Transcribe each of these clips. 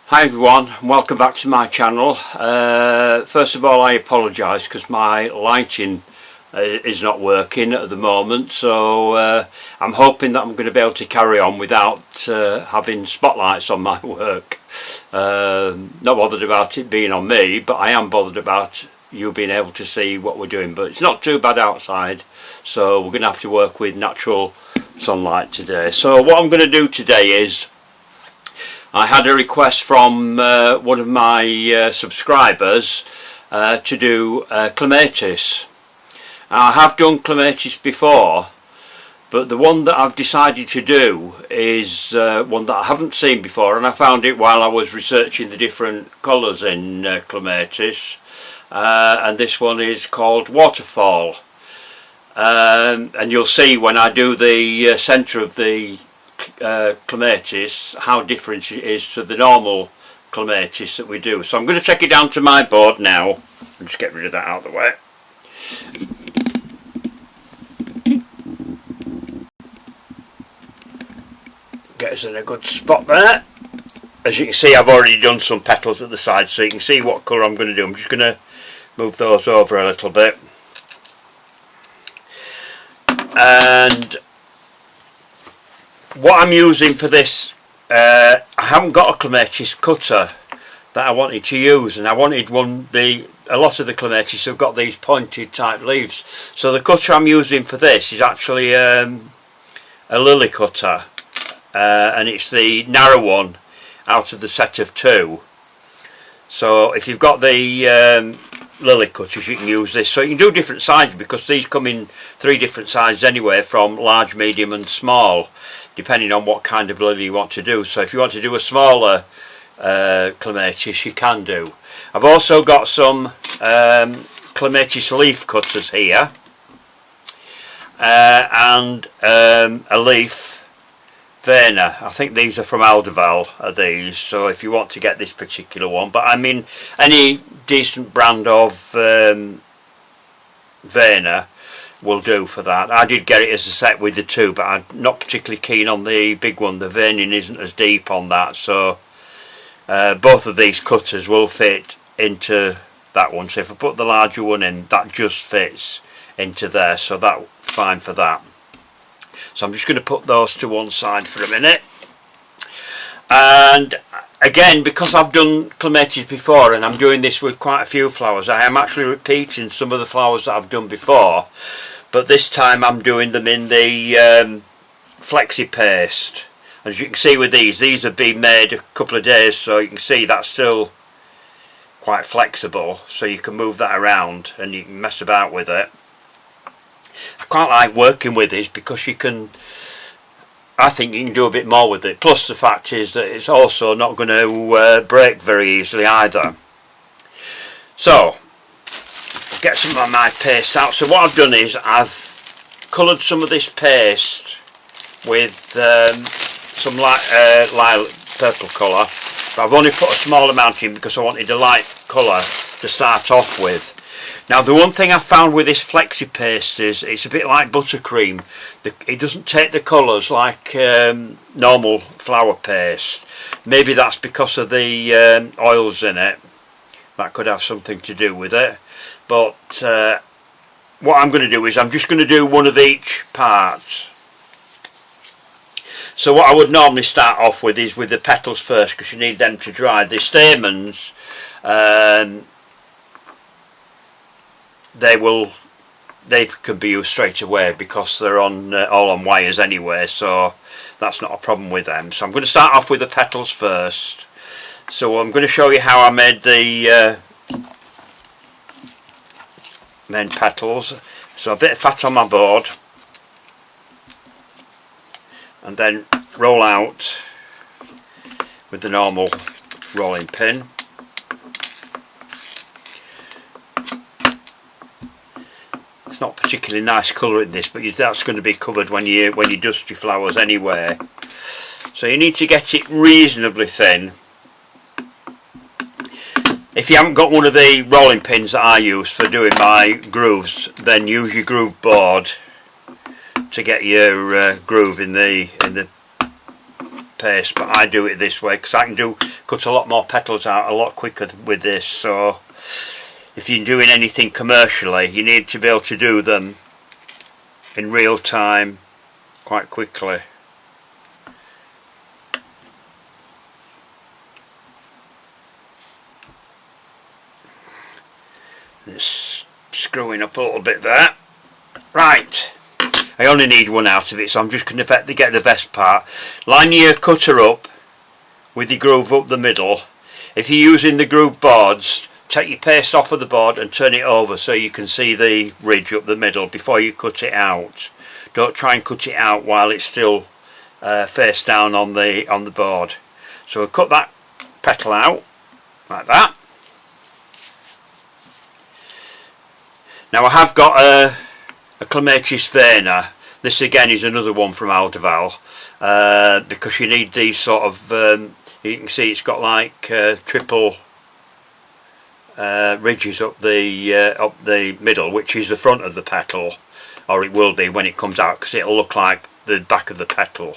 Hi everyone, and welcome back to my channel. First of all, I apologise because my lighting is not working at the moment, so I'm hoping that I'm going to be able to carry on without having spotlights on my work. Not bothered about it being on me, but I am bothered about you being able to see what we're doing. But it's not too bad outside, so we're going to have to work with natural sunlight today. So what I'm going to do today is, I had a request from one of my subscribers to do clematis. Now, I have done clematis before, but the one that I've decided to do is one that I haven't seen before, and I found it while I was researching the different colours in clematis, and this one is called Waterfall. And you'll see when I do the centre of the clematis how different it is to the normal clematis that we do. So I'm going to take it down to my board now and just get rid of that out of the way. Get us in a good spot there. As you can see, I've already done some petals at the side, so you can see what colour I'm going to do. I'm just going to move those over a little bit. And what I'm using for this, I haven't got a clematis cutter that I wanted to use, and I wanted one. A lot of the clematis have got these pointed type leaves, so the cutter I'm using for this is actually a lily cutter, and it's the narrow one out of the set of two. So if you've got the lily cutters, you can use this. So you can do different sizes, because these come in 3 different sizes anyway, from large, medium and small, depending on what kind of lily you want to do. So if you want to do a smaller clematis, you can do. I've also got some clematis leaf cutters here, and a leaf veiner. I think these are from Alderval, are these, so if you want to get this particular one, but I mean any decent brand of veiner will do for that. I did get it as a set with the 2, but I'm not particularly keen on the big one. The veining isn't as deep on that, so both of these cutters will fit into that one. So if I put the larger one in, that just fits into there, so that's fine for that. So I'm just going to put those to one side for a minute. And again, because I've done clematis before and I'm doing this with quite a few flowers, I am actually repeating some of the flowers that I've done before, but this time I'm doing them in the flexi paste. As you can see with these have been made a couple of days, so you can see that's still quite flexible, so you can move that around and you can mess about with it. I quite like working with this because you can, I think you can do a bit more with it. Plus the fact is that it's also not going to break very easily either. So, get some of my paste out. So what I've done is I've coloured some of this paste with some light purple colour. But I've only put a small amount in because I wanted a light colour to start off with. Now the one thing I found with this flexi paste is it's a bit like buttercream. It doesn't take the colours like normal flower paste. Maybe that's because of the oils in it. That could have something to do with it. But what I'm going to do is I'm just going to do one of each part. So what I would normally start off with is with the petals first, because you need them to dry. The stamens, they can be used straight away because they're on all on wires anyway, so that's not a problem with them. So I'm going to start off with the petals first. So I'm going to show you how I made the main petals. So a bit of fat on my board, and then roll out with the normal rolling pin. It's not particularly nice colour in this, but that's going to be covered when you dust your flowers anyway. So you need to get it reasonably thin. If you haven't got one of the rolling pins that I use for doing my grooves, then use your groove board to get your groove in the paste, but I do it this way because I can cut a lot more petals out a lot quicker with this. So if you're doing anything commercially, you need to be able to do them in real time quite quickly. It's screwing up a little bit there. Right, I only need one out of it, so I'm just going to get the best part. Line your cutter up with your groove up the middle. If you're using the groove boards, take your paste off of the board and turn it over so you can see the ridge up the middle before you cut it out. Don't try and cut it out while it's still face down on the board. So we'll cut that petal out like that. Now I have got a Clematis Verna. This again is another one from Alderval, because you need these sort of, you can see it's got like triple ridges up the middle, which is the front of the petal, or it will be when it comes out, because it'll look like the back of the petal.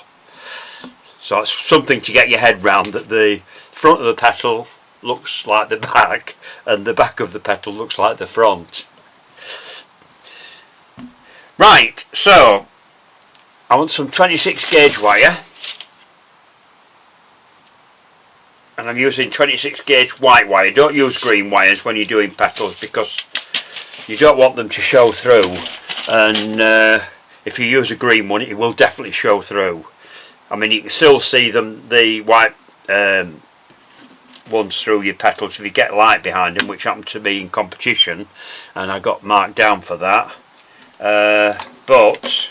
So it's something to get your head round, that the front of the petal looks like the back and the back of the petal looks like the front. Right, so I want some 26 gauge wire, and I'm using 26 gauge white wire. Don't use green wires when you're doing petals because you don't want them to show through, and if you use a green one it will definitely show through. I mean, you can still see the white ones through your petals if you get light behind them, which happened to be in competition and I got marked down for that. But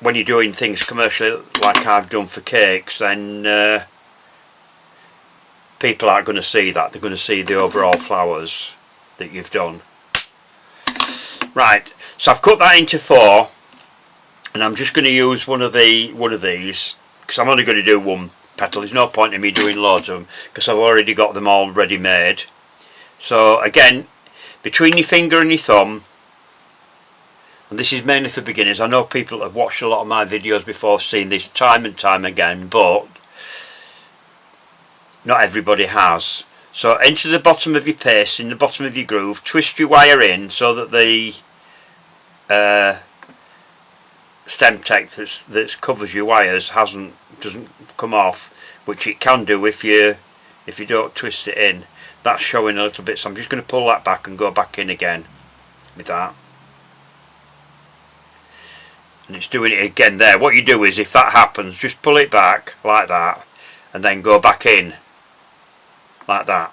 when you're doing things commercially like I've done for cakes, then people aren't going to see that. They're going to see the overall flowers that you've done. Right, so I've cut that into 4, and I'm just going to use one of these because I'm only going to do one petal. There's no point in me doing loads of them because I've already got them all ready made. So again, between your finger and your thumb, and this is mainly for beginners. I know people that have watched a lot of my videos before have seen this time and time again, but not everybody has. So into the bottom of your paste, in the bottom of your groove, twist your wire in so that the stem tape that covers your wires doesn't come off, which it can do if you don't twist it in. That's showing a little bit, so I'm just going to pull that back and go back in again with that. And it's doing it again there. What you do is, if that happens, just pull it back like that and then go back in like that.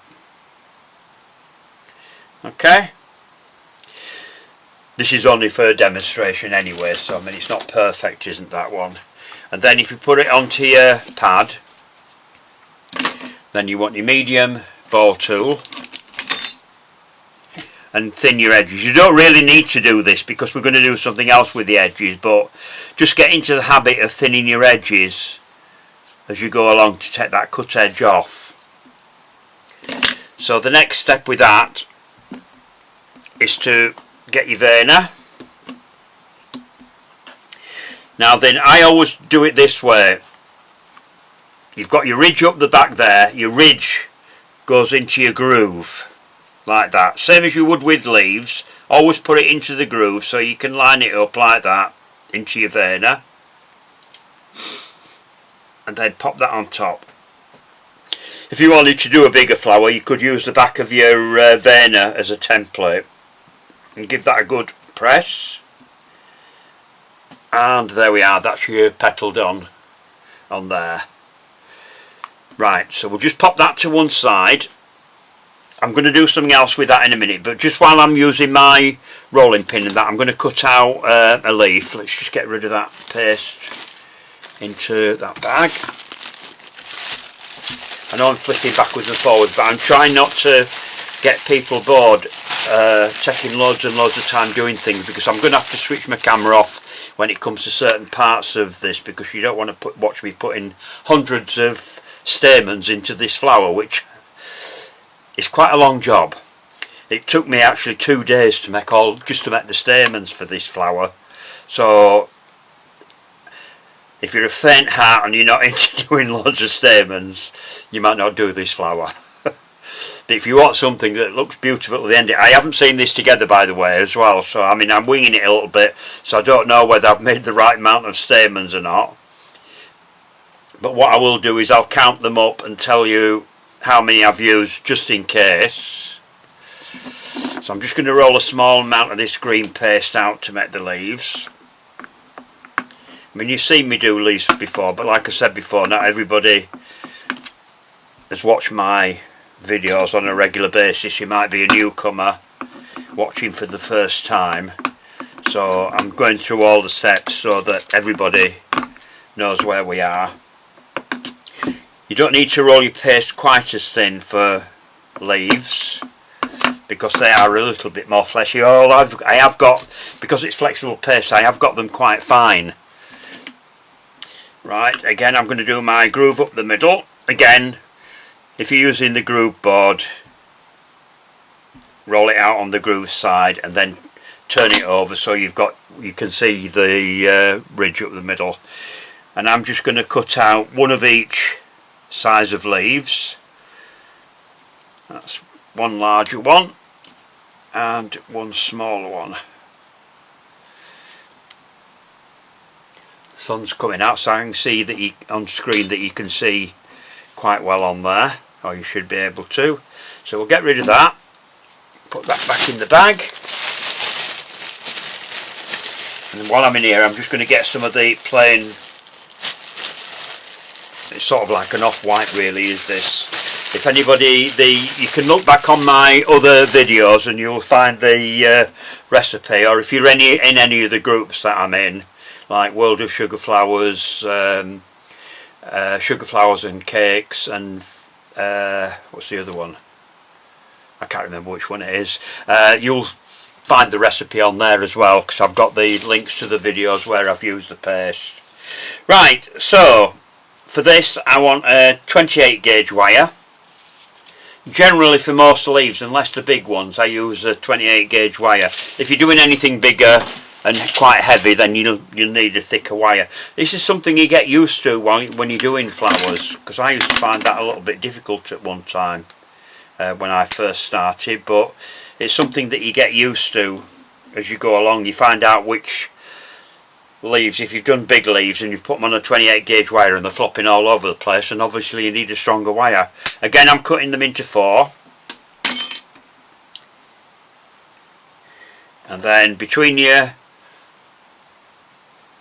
Okay, this is only for a demonstration anyway, so I mean it's not perfect, isn't that one? And then if you put it onto your pad, then you want your medium ball tool and thin your edges. You don't really need to do this because we're going to do something else with the edges, but just get into the habit of thinning your edges as you go along to take that cut edge off. So the next step with that is to get your Verna. Now then, I always do it this way. You've got your ridge up the back there, your ridge goes into your groove like that, same as you would with leaves. Always put it into the groove so you can line it up like that into your Verna, and then pop that on top. If you wanted to do a bigger flower, you could use the back of your Verna as a template and give that a good press, and there we are, that's your petal done on there. Right, so we'll just pop that to one side. I'm going to do something else with that in a minute, but just while I'm using my rolling pin and that, I'm going to cut out a leaf. Let's just get rid of that paste into that bag. I know I'm flipping backwards and forwards, but I'm trying not to get people bored taking loads and loads of time doing things, because I'm going to have to switch my camera off when it comes to certain parts of this, because you don't want to watch me putting hundreds of stamens into this flower, which is quite a long job. It took me actually 2 days to make just to make the stamens for this flower. So if you're a faint heart and you're not into doing loads of stamens, you might not do this flower. But if you want something that looks beautiful at the end, I haven't seen this together by the way as well, so I mean I'm winging it a little bit, so I don't know whether I've made the right amount of stamens or not. But what I will do is I'll count them up and tell you how many I've used just in case. So I'm just going to roll a small amount of this green paste out to make the leaves. I mean, you've seen me do leaves before, but like I said before, not everybody has watched my videos on a regular basis. You might be a newcomer watching for the first time, so I'm going through all the steps so that everybody knows where we are. You don't need to roll your paste quite as thin for leaves because they are a little bit more fleshy. I have got, because it's flexible paste, I have got them quite fine. Right, again I'm going to do my groove up the middle. Again, if you're using the groove board, roll it out on the groove side and then turn it over so you can see the ridge up the middle. And I'm just going to cut out one of each size of leaves. That's one larger one and one smaller one. The sun's coming out, so I can see that on screen that you can see quite well on there, or you should be able to. So we'll get rid of that, put that back in the bag, and while I'm in here I'm just going to get some of the plain, it's sort of like an off-white really is this. If anybody, you can look back on my other videos and you'll find the recipe, or if you're in any of the groups that I'm in, like World of Sugar Flowers, Sugar Flowers and Cakes, and what's the other one? I can't remember which one it is. You'll find the recipe on there as well, because I've got the links to the videos where I've used the paste. Right, so for this I want a 28 gauge wire. Generally for most leaves, unless the big ones, I use a 28 gauge wire. If you're doing anything bigger and quite heavy, then you'll need a thicker wire. This is something you get used to when you're doing flowers, because I used to find that a little bit difficult at one time when I first started, but it's something that you get used to as you go along. You find out which leaves, if you've done big leaves and you've put them on a 28 gauge wire and they're flopping all over the place, and obviously you need a stronger wire. Again, I'm cutting them into 4, and then between your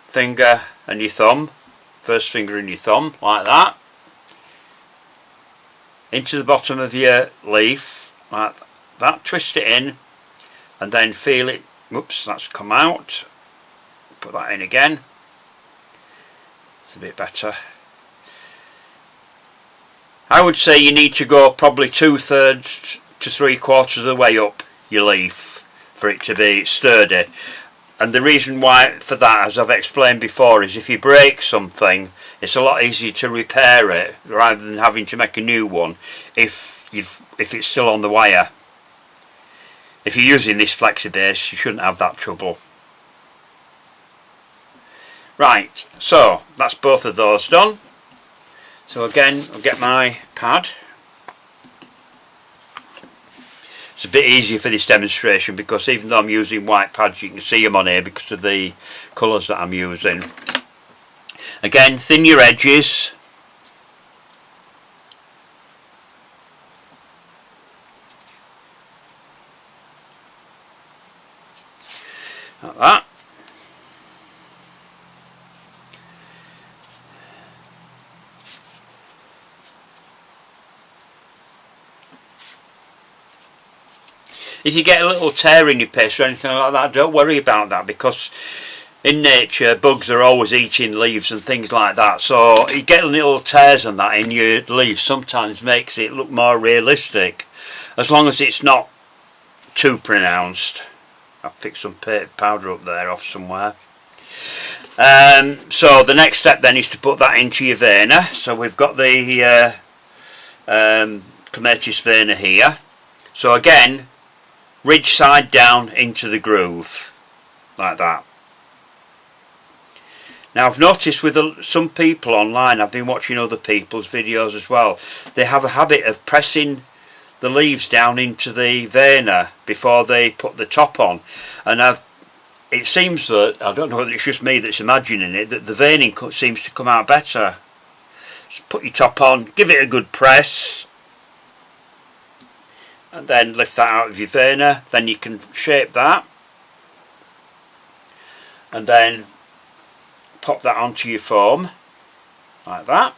finger and your thumb, first finger and your thumb, like that, into the bottom of your leaf, like that, twist it in, and then feel it, whoops, that's come out, put that in again, it's a bit better. I would say you need to go probably 2/3 to 3/4 of the way up your leaf for it to be sturdy. And the reason why for that, as I've explained before, is if you break something, it's a lot easier to repair it rather than having to make a new one if it's still on the wire. If you're using this flexi-base, you shouldn't have that trouble. Right, so that's both of those done. So again, I'll get my pad. It's a bit easier for this demonstration because even though I'm using white pads, you can see them on here because of the colours that I'm using. Again, thin your edges. Like that. If you get a little tear in your paste or anything like that, don't worry about that, because in nature bugs are always eating leaves and things like that, so you get little tears on that in your leaves sometimes makes it look more realistic, as long as it's not too pronounced. I've picked some powder up there off somewhere. So the next step then is to put that into your veiner. So we've got the Clematis veiner here. So again, ridge side down into the groove, like that. Now I've noticed with some people online, I've been watching other people's videos as well, they have a habit of pressing the leaves down into the vena before they put the top on, and it seems that, I don't know whether it's just me that's imagining it, that the veining seems to come out better. Just put your top on, give it a good press, and then lift that out of your vena. Then you can shape that, and then pop that onto your foam like that.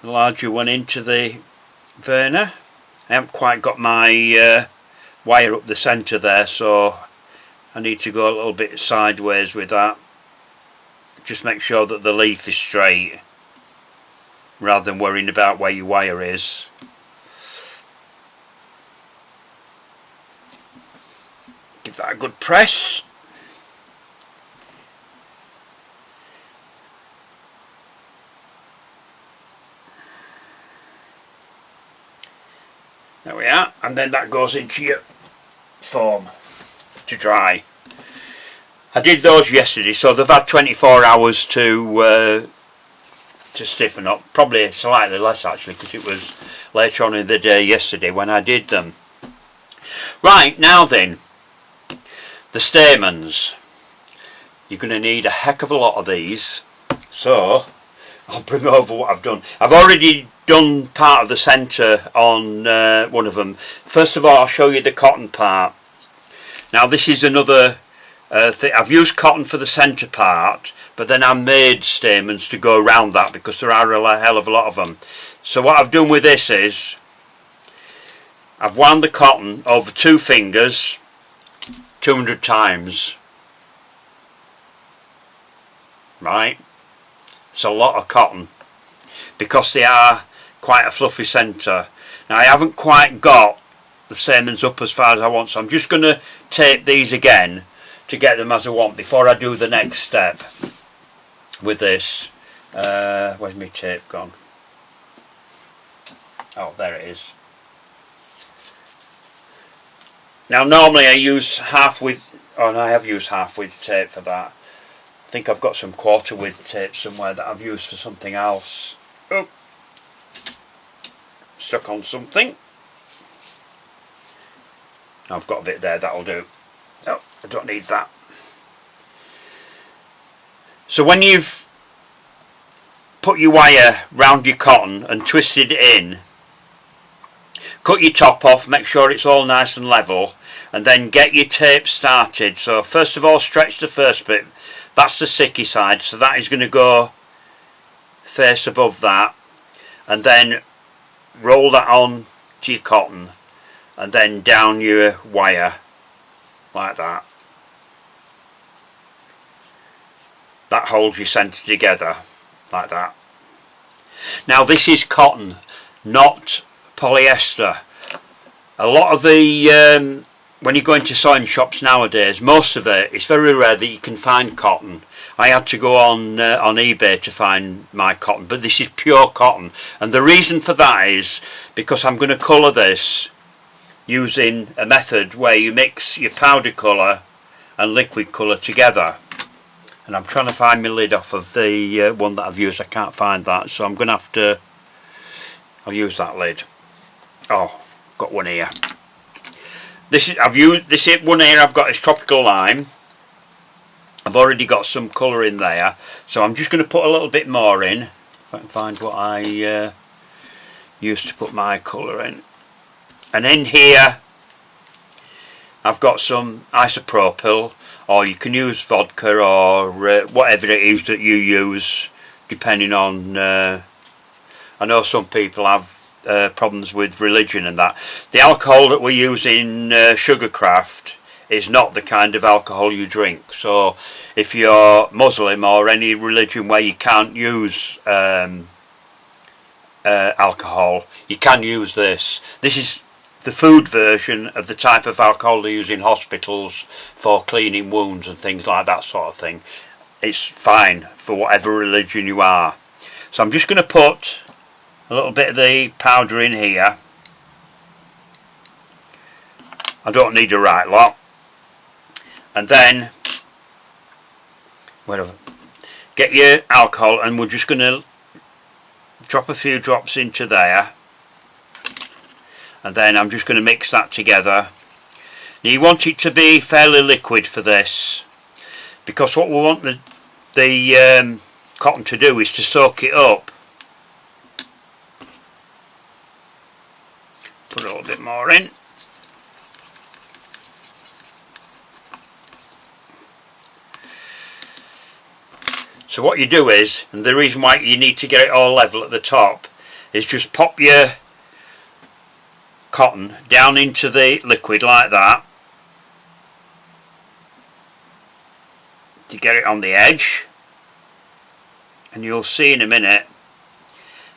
The larger one into the vena. I haven't quite got my wire up the centre there, so I need to go a little bit sideways with that. Just make sure that the leaf is straight rather than worrying about where your wire is. Give that a good press. There we are, and then that goes into your foam to dry. I did those yesterday, so they've had 24 hours to stiffen up. Probably slightly less actually, because it was later on in the day yesterday when I did them. Right, now then, the stamens. You're going to need a heck of a lot of these, so I'll bring over what I've done. I've already done part of the centre on one of them. First of all, I'll show you the cotton part. Now this is another thing. I've used cotton for the centre part, but then I made stamens to go around that because there are a hell of a lot of them. So what I've done with this is I've wound the cotton over 2 fingers 200 times. Right, it's a lot of cotton because they are quite a fluffy centre. Now I haven't quite got the stamens up as far as I want, so I'm just going to tape these again to get them as I want before I do the next step with this. Where's my tape gone? Oh, there it is. Now normally I use half width, and I have used half width tape for that. I think I've got some quarter width tape somewhere that I've used for something else. Oh, stuck on something. I've got a bit there, that'll do. Oh, I don't need that. So when you've put your wire round your cotton and twisted it in, cut your top off, make sure it's all nice and level, and then get your tape started. So first of all, stretch the first bit. That's the sicky side, so that is going to go face above that, and then roll that on to your cotton, and then down your wire like that. That holds your centre together like that. Now this is cotton, not polyester. A lot of the when you go into sewing shops nowadays, most of it's very rare that you can find cotton. I had to go on eBay to find my cotton, but this is pure cotton, and the reason for that is because I'm going to colour this using a method where you mix your powder colour and liquid colour together. And I'm trying to find my lid off of the one that I've used. I can't find that, so I'm going to have to, I'll use that lid. Oh, got one here. This is, I've used this one here. I've got is tropical lime. I've already got some colour in there, so I'm just going to put a little bit more in. If I can find what I used to put my colour in. And in here I've got some isopropyl, or you can use vodka, or whatever it is that you use, depending on. I know some people have problems with religion and that. The alcohol that we use in Sugarcraft is not the kind of alcohol you drink. So if you're Muslim or any religion where you can't use alcohol, you can use this. This is the food version of the type of alcohol they use in hospitals for cleaning wounds and things like that sort of thing. It's fine for whatever religion you are. So I'm just going to put a little bit of the powder in here. I don't need a right lot. And then whatever. Get your alcohol, and we're just going to drop a few drops into there, and then I'm just going to mix that together. Now you want it to be fairly liquid for this, because what we want the cotton to do is to soak it up. Put a little bit more in. So what you do is, and the reason why you need to get it all level at the top, is just pop your cotton down into the liquid like that to get it on the edge, and you'll see in a minute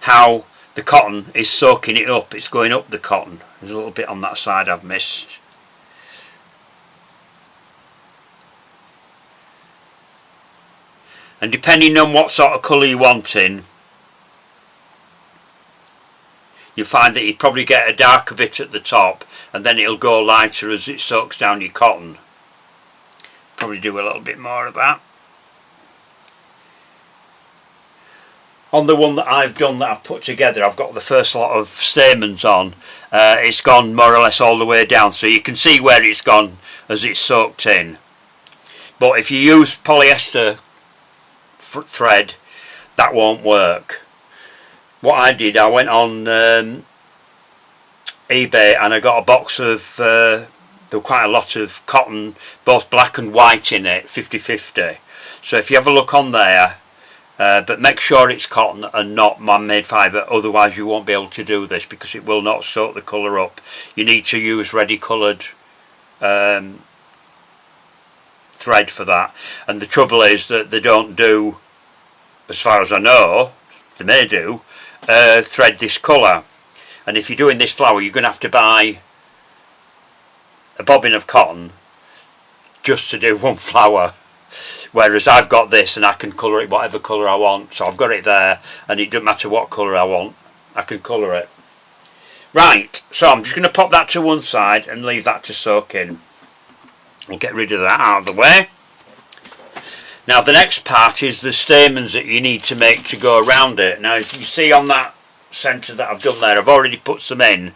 how the cotton is soaking it up. It's going up the cotton. There's a little bit on that side I've missed. And depending on what sort of colour you want in, you'll find that you probably get a darker bit at the top, and then it'll go lighter as it soaks down your cotton. Probably do a little bit more of that. On the one that I've done, that I've put together, I've got the first lot of stamens on. It's gone more or less all the way down, so you can see where it's gone as it's soaked in. But if you use polyester thread, that won't work. What I did, I went on eBay and I got a box of, there were quite a lot of cotton, both black and white in it, 50-50. So if you have a look on there, but make sure it's cotton and not man-made fibre, otherwise you won't be able to do this, because it will not soak the colour up. You need to use ready coloured thread for that, and the trouble is that they don't do, as far as I know, they may do, thread this colour. And if you're doing this flower, you're going to have to buy a bobbin of cotton just to do one flower, whereas I've got this and I can colour it whatever colour I want. So I've got it there, and it doesn't matter what colour I want, I can colour it. Right, so I'm just going to pop that to one side and leave that to soak in. We'll get rid of that out of the way. Now the next part is the stamens that you need to make to go around it. Now as you see on that centre that I've done there, I've already put some in.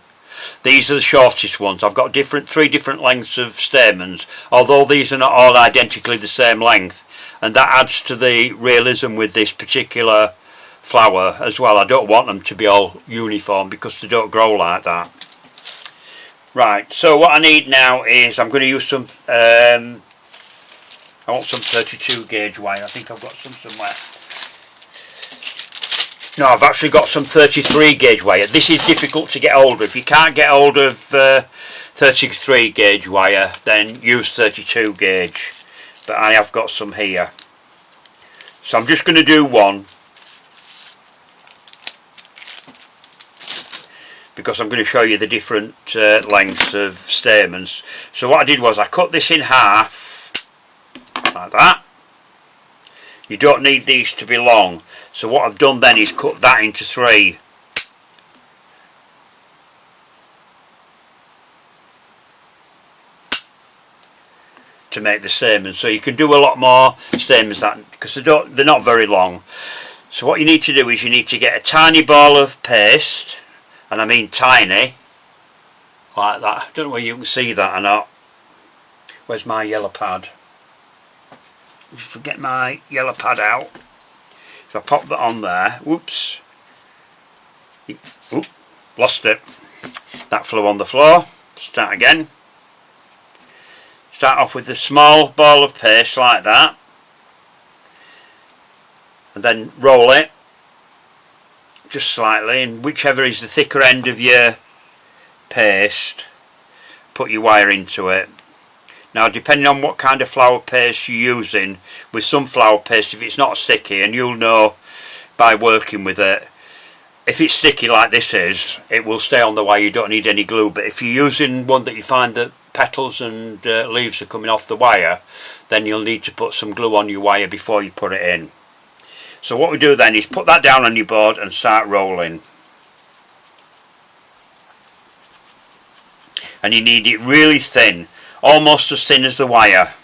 These are the shortest ones. I've got three different lengths of stamens, although these are not all identically the same length, and that adds to the realism with this particular flower as well. I don't want them to be all uniform because they don't grow like that. Right, so what I need now is, I'm going to use some I want some 32 gauge wire. I think I've got some somewhere. No, I've actually got some 33 gauge wire. This is difficult to get hold of. If you can't get hold of 33 gauge wire, then use 32 gauge. But I have got some here. So I'm just going to do one, because I'm going to show you the different lengths of stamens. So what I did was I cut this in half, like that. You don't need these to be long, so what I've done then is cut that into three. To make the stamens, so you can do a lot more stamens that, because they're not very long. So what you need to do is you need to get a tiny ball of paste, and I mean tiny, like that. I don't know whether you can see that or not. Where's my yellow pad? Just get my yellow pad out. If I pop that on there, whoops, oop, lost it. That flew on the floor. Start again. Start off with a small ball of paste like that, and then roll it just slightly, and whichever is the thicker end of your paste, put your wire into it. Now depending on what kind of flower paste you're using, with some flower paste, if it's not sticky, and you'll know by working with it, if it's sticky like this is, it will stay on the wire, you don't need any glue. But if you're using one that you find that petals and leaves are coming off the wire, then you'll need to put some glue on your wire before you put it in. So what we do then is put that down on your board and start rolling. And you need it really thin, almost as thin as the wire.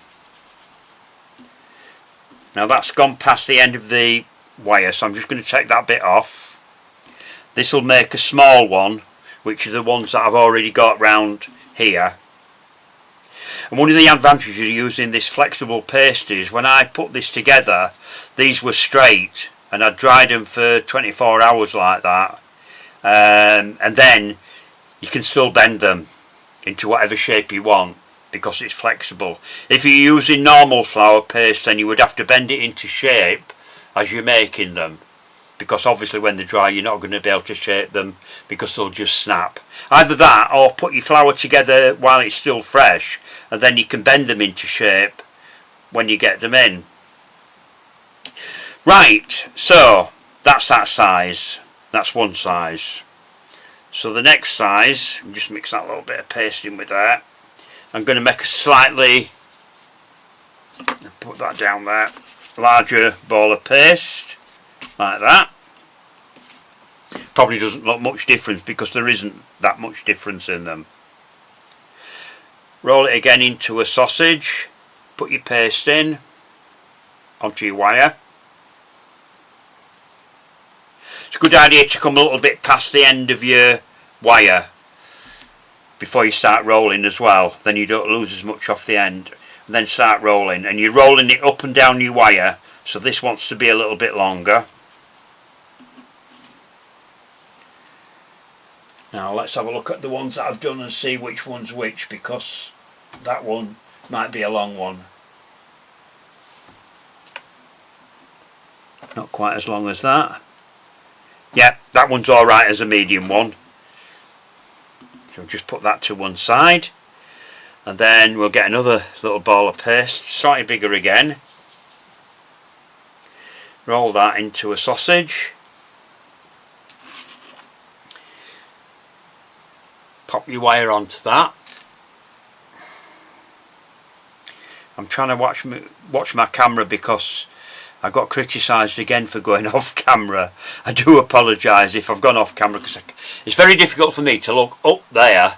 Now that's gone past the end of the wire, so I'm just going to take that bit off. This will make a small one, which are the ones that I've already got round here. And one of the advantages of using this flexible paste is when I put this together, these were straight and I dried them for 24 hours like that, and then you can still bend them into whatever shape you want because it's flexible. If you're using normal flour paste, then you would have to bend it into shape as you're making them, because obviously when they dry you're not going to be able to shape them because they'll just snap. Either that or put your flour together while it's still fresh, and then you can bend them into shape when you get them in. Right, so that's that size. That's one size. So the next size, just mix that little bit of paste in with that. I'm going to make a slightly, put that down there, larger ball of paste, like that. Probably doesn't look much difference because there isn't that much difference in them. Roll it again into a sausage, put your paste in, onto your wire. It's a good idea to come a little bit past the end of your wire before you start rolling as well, then you don't lose as much off the end. And then start rolling, and you're rolling it up and down your wire, so this wants to be a little bit longer. Now let's have a look at the ones that I've done and see which one's which, because that one might be a long one. Not quite as long as that. Yeah, that one's alright as a medium one. So just put that to one side, and then we'll get another little ball of paste, slightly bigger again. Roll that into a sausage. Pop your wire onto that. I'm trying to watch my camera because I got criticised again for going off camera. I do apologise if I've gone off camera, because it's very difficult for me to look up there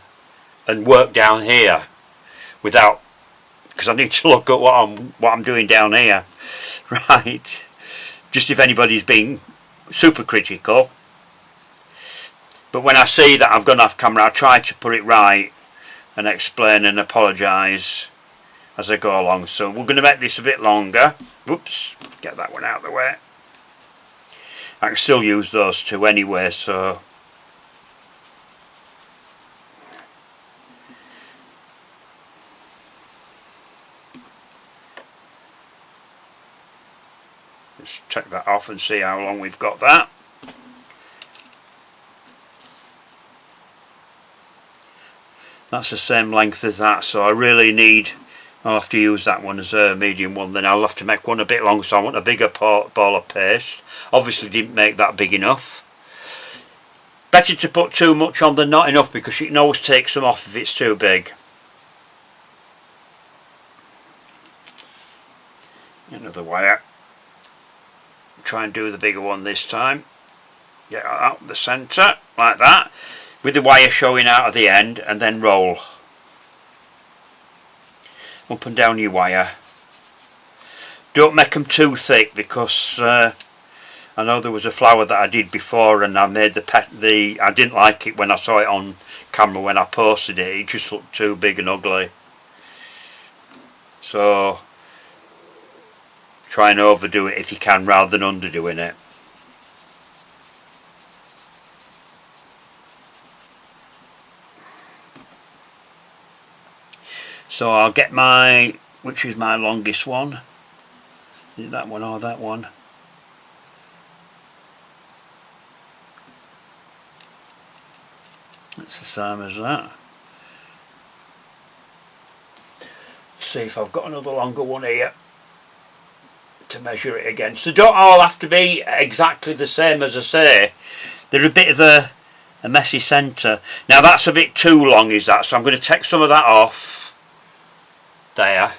and work down here without, because I need to look at what I'm doing down here. Right, just if anybody's being super critical. But when I see that I've gone off camera, I try to put it right and explain and apologise as I go along. So we're going to make this a bit longer. Whoops, get that one out of the way. I can still use those two anyway, so let's take that off and see how long we've got that. That's the same length as that, so I really need, I'll have to use that one as a medium one, then I'll have to make one a bit longer, so I want a bigger ball of paste. Obviously didn't make that big enough. Better to put too much on than not enough, because you can always take some off if it's too big. Another wire. Try and do the bigger one this time. Get out the centre, like that, with the wire showing out of the end, and then roll. Up and down your wire. Don't make them too thick, because I know there was a flower that I did before and I made I didn't like it when I saw it on camera when I posted it. It just looked too big and ugly. So try and overdo it if you can rather than underdoing it. So I'll get which is my longest one? Is it that one or that one? That's the same as that. See if I've got another longer one here to measure it against. They don't all have to be exactly the same, as I say. They're a bit of a messy centre. Now that's a bit too long, is that? So I'm going to take some of that off. There.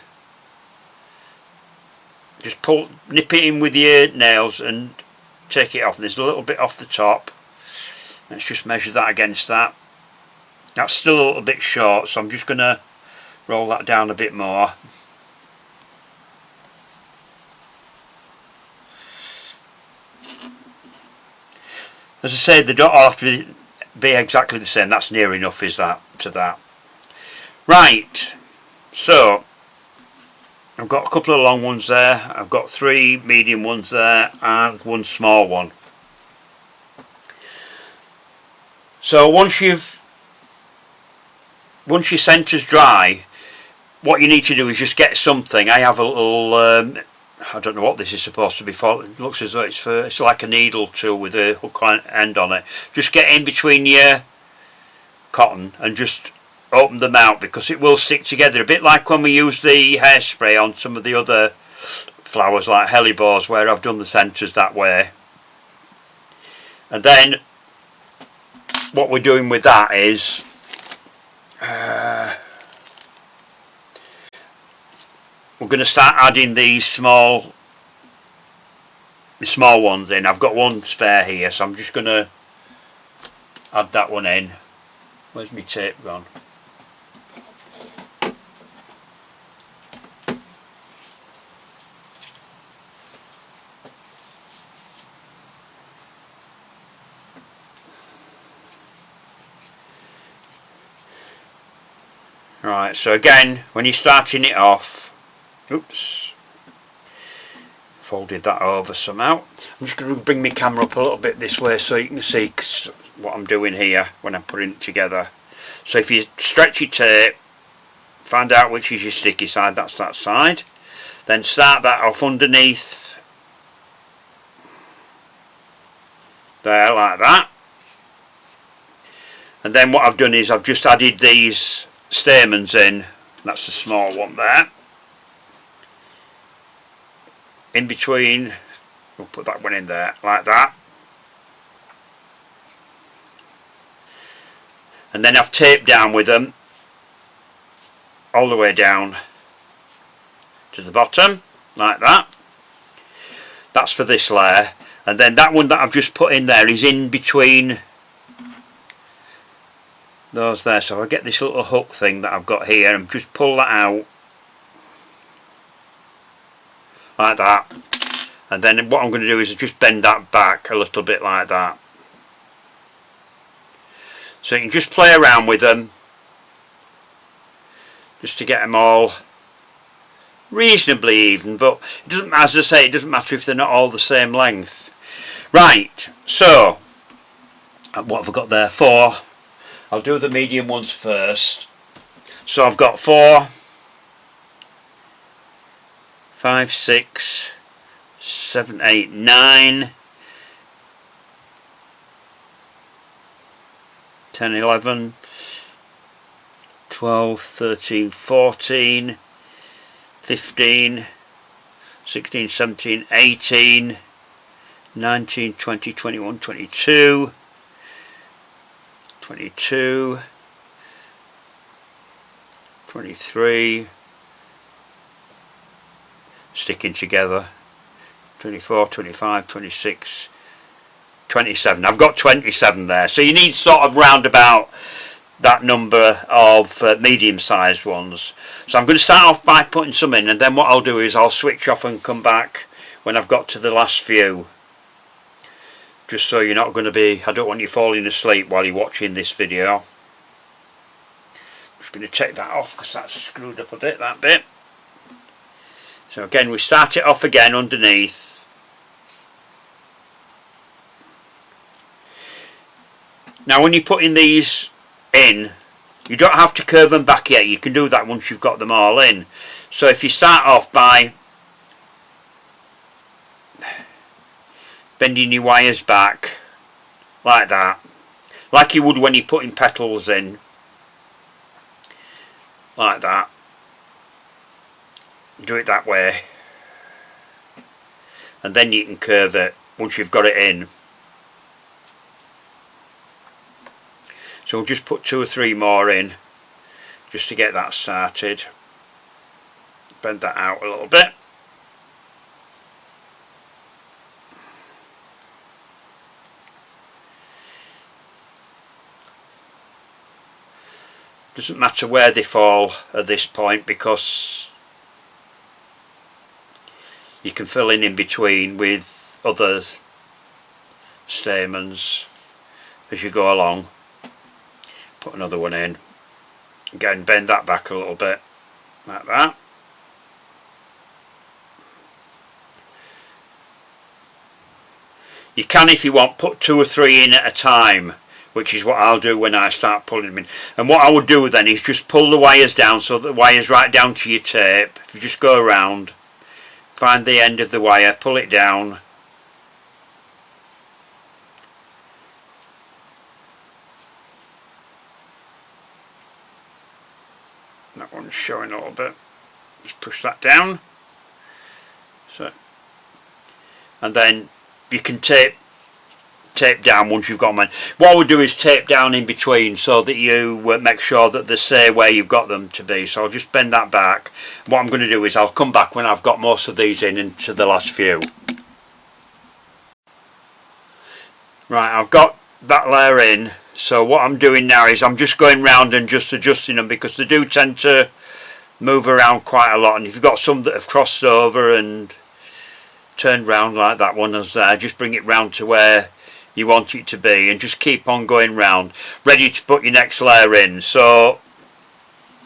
Just nip it in with your nails and take it off. There's a little bit off the top. Let's just measure that against that. That's still a little bit short, so I'm just going to roll that down a bit more. As I say, they don't all have to be exactly the same. That's near enough, is that, to that. Right, so I've got a couple of long ones there, I've got 3 medium ones there and 1 small one. So once your centre's dry, what you need to do is just get something. I have a little, I don't know what this is supposed to be for. It looks as though it's like a needle tool with a hook end on it. Just get in between your cotton and just open them out, because it will stick together, a bit like when we use the hairspray on some of the other flowers like hellebores, where I've done the centres that way. And then what we're doing with that is we're going to start adding these small ones in. I've got 1 spare here, so I'm just going to add that one in. Where's my tape gone? Right, so again, when you're starting it off, oops, folded that over somehow. I'm just going to bring my camera up a little bit this way so you can see what I'm doing here when I'm putting it together. So if you stretch your tape, find out which is your sticky side, that's that side. Then start that off underneath there like that. And then what I've done is I've just added these stamens in. That's the small one there. In between, we'll put that one in there like that. And then I've taped down with them all the way down to the bottom like that. That's for this layer. And then that one that I've just put in there is in between those there. So I get this little hook thing that I've got here and just pull that out like that. And then what I'm going to do is just bend that back a little bit like that. So you can just play around with them just to get them all reasonably even, but it doesn't, as I say, it doesn't matter if they're not all the same length. Right, so what have I got there? 4. I'll do the medium ones first. So I've got 4, 5, 6, 7, 8, 9, 10, 11, 12, 13, 14, 15, 16, 17, 18, 19, 20, 21, 22, 22, 23, sticking together, 24, 25, 26, 27. I've got 27 there, so you need sort of round about that number of medium-sized ones. So I'm going to start off by putting some in, and then what I'll do is I'll switch off and come back when I've got to the last few. Just so you're not going to be, I don't want you falling asleep while you're watching this video. Just going to take that off because that's screwed up a bit, that bit. So again, we start it off again underneath. Now when you're putting these in, you don't have to curve them back yet. You can do that once you've got them all in. So if you start off by bending your wires back like that, like you would when you're putting petals in, like that, do it that way, and then you can curve it once you've got it in. So we'll just put 2 or 3 more in just to get that started. Bend that out a little bit. Doesn't matter where they fall at this point, because you can fill in between with others stamens as you go along. Put another one in. Again, bend that back a little bit, like that. You can, if you want, put 2 or 3 in at a time, which is what I'll do when I start pulling them in. And what I would do then is just pull the wires down so that the wire's right down to your tape. If you just go around, find the end of the wire, pull it down. That one's showing a little bit. Just push that down. So, and then you can tape down once you've got them in. What I would do is tape down in between so that you make sure that they stay where you've got them to be. So I'll just bend that back. What I'm going to do is I'll come back when I've got most of these in into the last few. Right, I've got that layer in. So what I'm doing now is I'm just going round and just adjusting them, because they do tend to move around quite a lot. And if you've got some that have crossed over and turned round like that one is there, just bring it round to where you want it to be and just keep on going round, ready to put your next layer in. So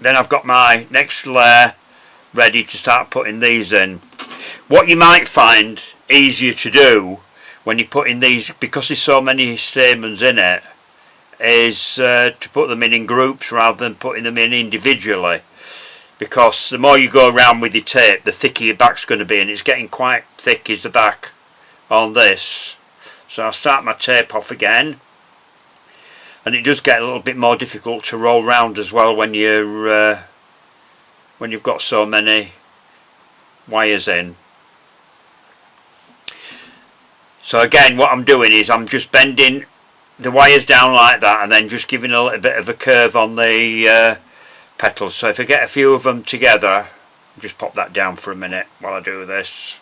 then I've got my next layer ready to start putting these in. What you might find easier to do when you put in these, because there's so many stamens in it, is to put them in groups rather than putting them in individually. Because the more you go around with your tape, the thicker your back's going to be, and it's getting quite thick is the back on this. So I'll start my tape off again, and it does get a little bit more difficult to roll round as well when you're when you've got so many wires in. So again, what I'm doing is I'm just bending the wires down like that, and then just giving a little bit of a curve on the petals. So if I get a few of them together, just pop that down for a minute while I do this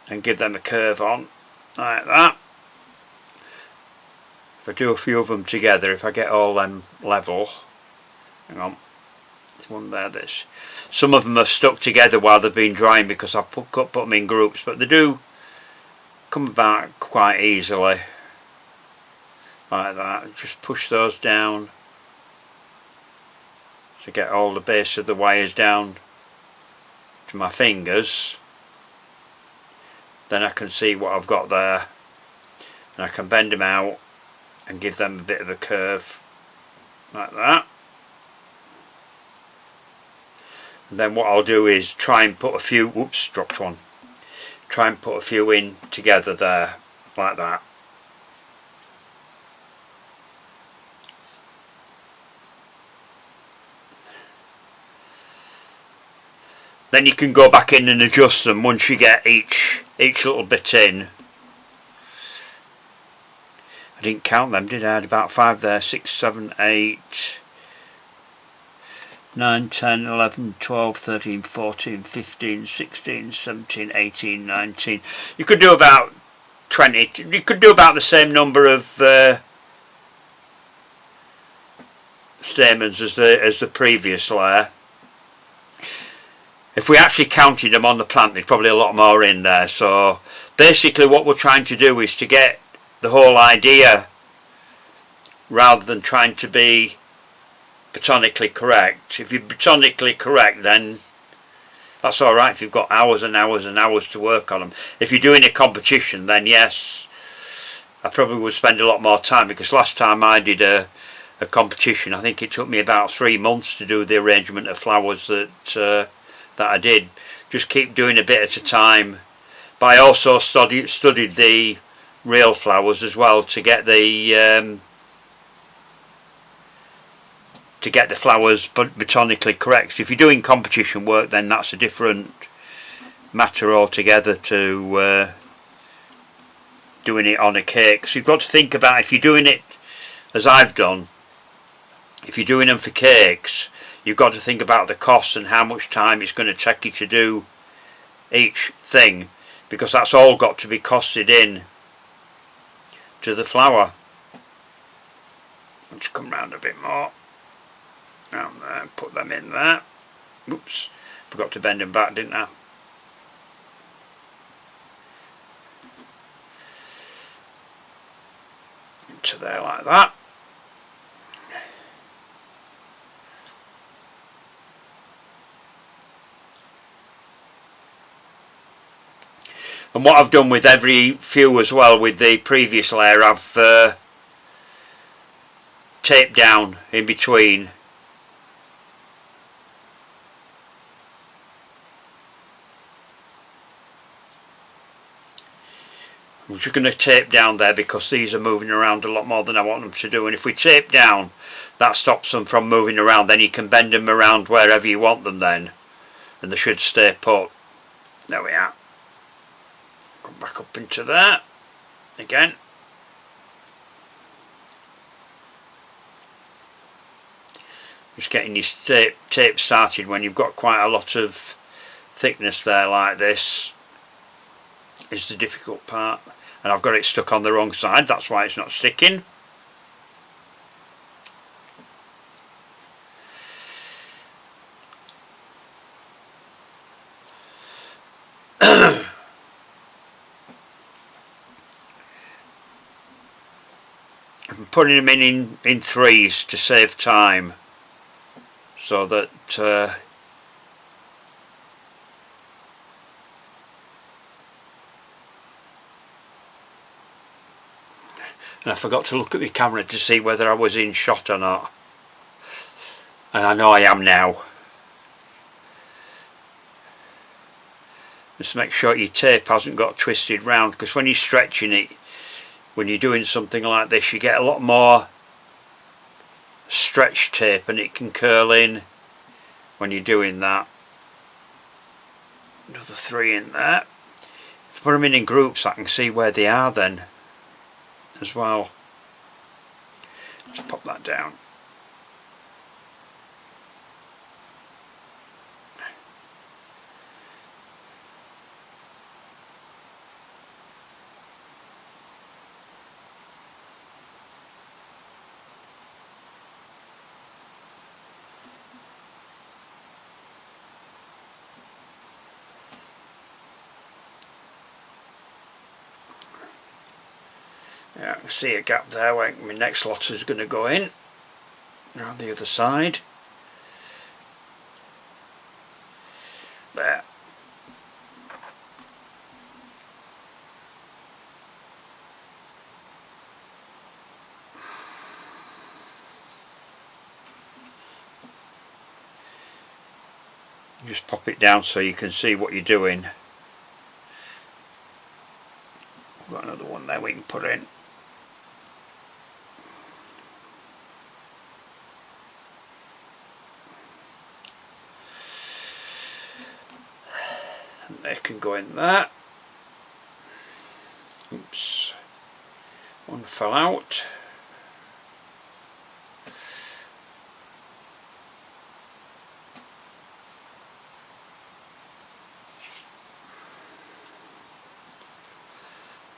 and give them a curve on like that. If I do a few of them together, if I get all them level, hang on, there's one there. This, some of them are stuck together while they've been drying because I've put them in groups, but they do come about quite easily like that. Just push those down to get all the base of the wires down to my fingers. Then I can see what I've got there, and I can bend them out and give them a bit of a curve like that. And then what I'll do is try and put a few, whoops, dropped one, try and put a few in together there like that. Then you can go back in and adjust them once you get each little bit in. I didn't count them, did I? I had about 5 there. 6, 7, 8, 9, 10, 11, 12, 13, 14, 15, 16, 17, 18, 19. You could do about 20. You could do about the same number of stamens as the previous layer. If we actually counted them on the plant, there's probably a lot more in there. So basically what we're trying to do is to get the whole idea, rather than trying to be botanically correct. If you're botanically correct, then that's alright if you've got hours and hours and hours to work on them. If you're doing a competition, then yes, I probably would spend a lot more time, because last time I did a competition, I think it took me about 3 months to do the arrangement of flowers that I did. Just keep doing a bit at a time. But I also studied the real flowers as well to get the flowers botanically correct. So if you're doing competition work, then that's a different matter altogether to doing it on a cake. So you've got to think about, if you're doing it as I've done, if you're doing them for cakes, you've got to think about the costs and how much time it's going to take you to do each thing, because that's all got to be costed in to the flower. Let's come round a bit more. And there, put them in there. Oops, forgot to bend them back, didn't I? there like that. And what I've done with every few as well, with the previous layer, I've taped down in between. I'm just going to tape down there because these are moving around a lot more than I want them to do, and if we tape down, that stops them from moving around. Then you can bend them around wherever you want them then, and they should stay put. There we are. Come back up into there again. Just getting your tape started when you've got quite a lot of thickness there like this is the difficult part, and I've got it stuck on the wrong side, that's why it's not sticking. I'm putting them in threes to save time, so that and I forgot to look at the camera to see whether I was in shot or not, and I know I am now. Just make sure your tape hasn't got twisted round, because when you're stretching it, when you're doing something like this, you get a lot more stretch tape and it can curl in when you're doing that. Another 3 in there. If I put them in groups, I can see where they are then as well. Just pop that down. Yeah, I can see a gap there where my next lot is going to go in. Around the other side. There. Just pop it down so you can see what you're doing. We've got another one there we can put in. And they can go in there. Oops. One fell out.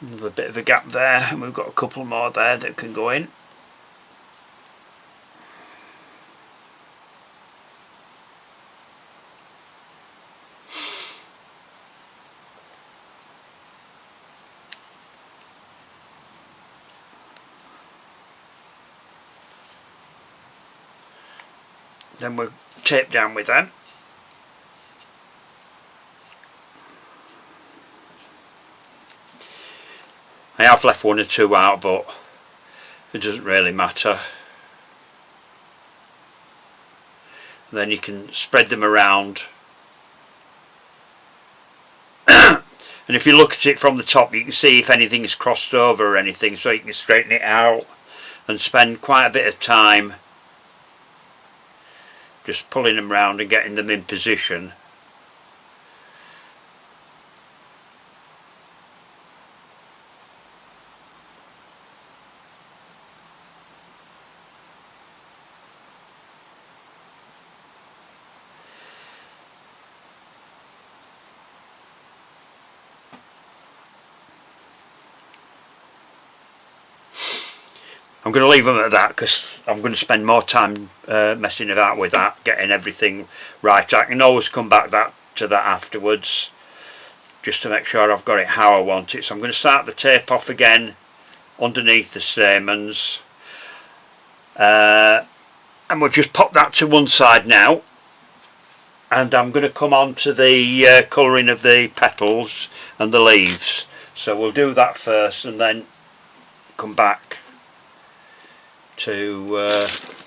Another bit of a gap there, and we've got a couple more there that can go in. Then we'll tape down with them. I have left 1 or 2 out, but it doesn't really matter. And then you can spread them around. And if you look at it from the top, you can see if anything's crossed over or anything, so you can straighten it out and spend quite a bit of time just pulling them round and getting them in position. I'm going to leave them at that because I'm going to spend more time messing about with that, getting everything right. I can always come back to that afterwards just to make sure I've got it how I want it. So I'm going to start the tape off again underneath the stamens, and we'll just pop that to one side now, and I'm going to come on to the colouring of the petals and the leaves. So we'll do that first and then come back to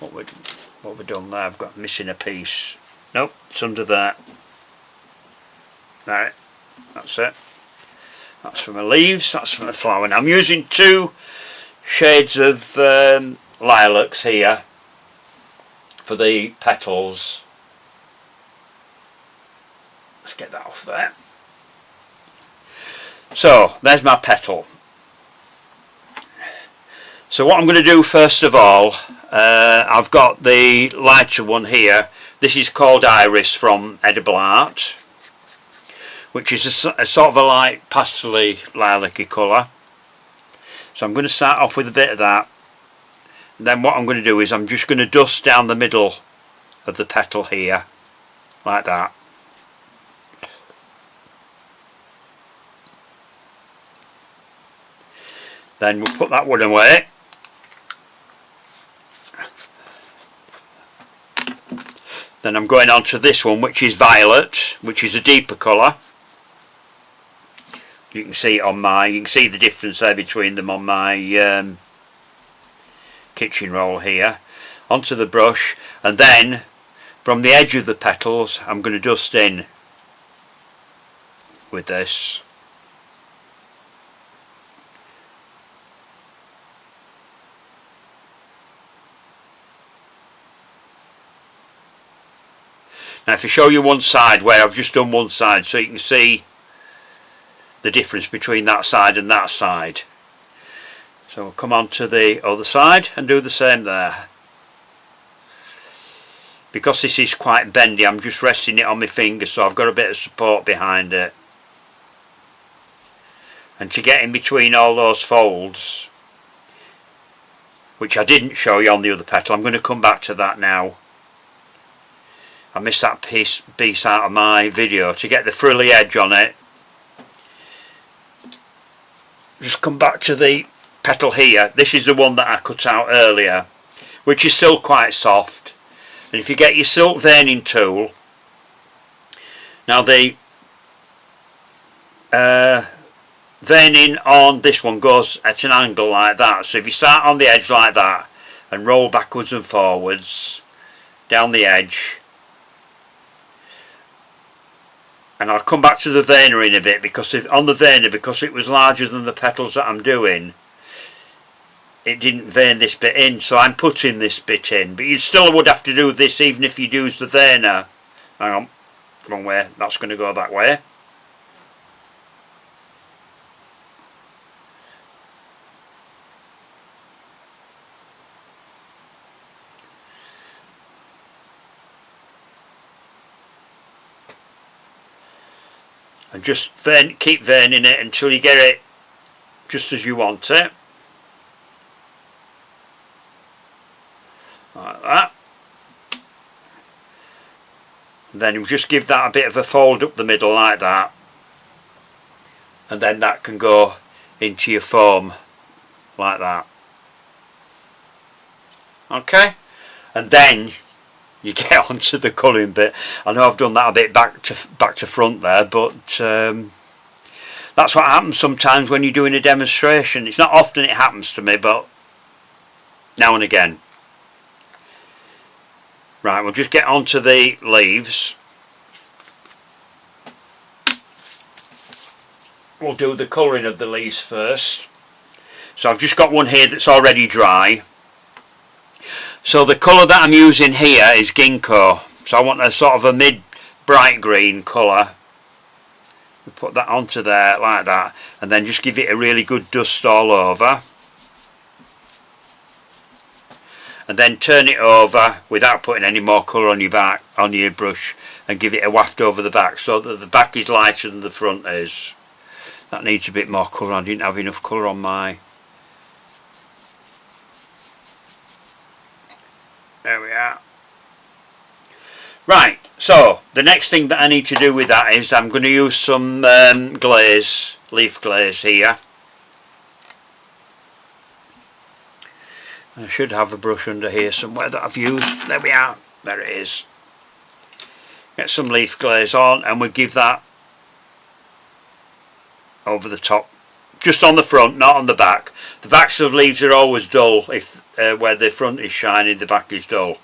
what we've done there. I've got missing a piece. Nope, it's under there. Right, that's it. That's for my leaves, that's for my flower. And I'm using 2 shades of lilacs here for the petals. Let's get that off there. So there's my petal. So what I'm going to do first of all, I've got the lighter one here. This is called Iris from Edible Art, which is a sort of a light pastel-y lilac-y colour. So I'm going to start off with a bit of that. And then what I'm going to do is I'm just going to dust down the middle of the petal here, like that. Then we'll put that one away. Then I'm going on to this one, which is violet, which is a deeper colour. You can see it on my, you can see the difference there between them on my kitchen roll here. Onto the brush, and then from the edge of the petals I'm going to dust in with this. Now if I show you one side, where I've just done one side, so you can see the difference between that side and that side. So we'll come on to the other side and do the same there. Because this is quite bendy, I'm just resting it on my finger, so I've got a bit of support behind it. And to get in between all those folds, which I didn't show you on the other petal, I'm going to come back to that now. I missed that piece out of my video. To get the frilly edge on it, just come back to the petal here. This is the one that I cut out earlier, which is still quite soft. And if you get your silk veining tool, now the veining on this one goes at an angle like that. So if you start on the edge like that and roll backwards and forwards down the edge, and I'll come back to the veiner in a bit, because on the veiner, because it was larger than the petals that I'm doing, it didn't vein this bit in, so I'm putting this bit in. But you still would have to do this even if you use the veiner. Hang on, wrong way, that's going to go that way. And just keep veining it until you get it just as you want it. Like that. And then you just give that a bit of a fold up the middle like that. And then that can go into your foam like that. Okay? And then you get onto the colouring bit. I know I've done that a bit back to front there, but that's what happens sometimes when you're doing a demonstration. It's not often it happens to me, but now and again. Right, we'll just get onto the leaves. We'll do the colouring of the leaves first. So I've just got one here that's already dry. So the colour that I'm using here is ginkgo. So I want a sort of a mid bright green colour. We put that onto there like that, and then just give it a really good dust all over. And then turn it over without putting any more colour on your back, on your brush, and give it a waft over the back so that the back is lighter than the front is. That needs a bit more colour. I didn't have enough colour on my. There we are. Right, so the next thing that I need to do with that is I'm going to use some glaze, leaf glaze here. I should have a brush under here somewhere that I've used. There we are. There it is. Get some leaf glaze on, and we give that over the top, just on the front, not on the back. The backs of leaves are always dull. If where the front is shiny, the back is dull.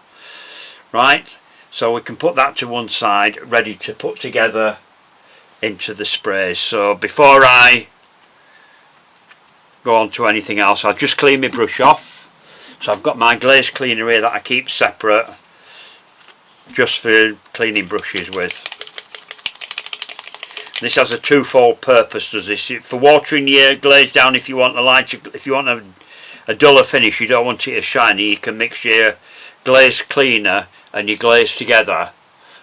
Right, so we can put that to one side, ready to put together into the sprays. So before I go on to anything else, I'll just clean my brush off. So I've got my glaze cleaner here that I keep separate, just for cleaning brushes with. This has a twofold purpose, does this? For watering your glaze down, if you want a lighter, if you want a duller finish, you don't want it as shiny, you can mix your glaze cleaner and your glaze together,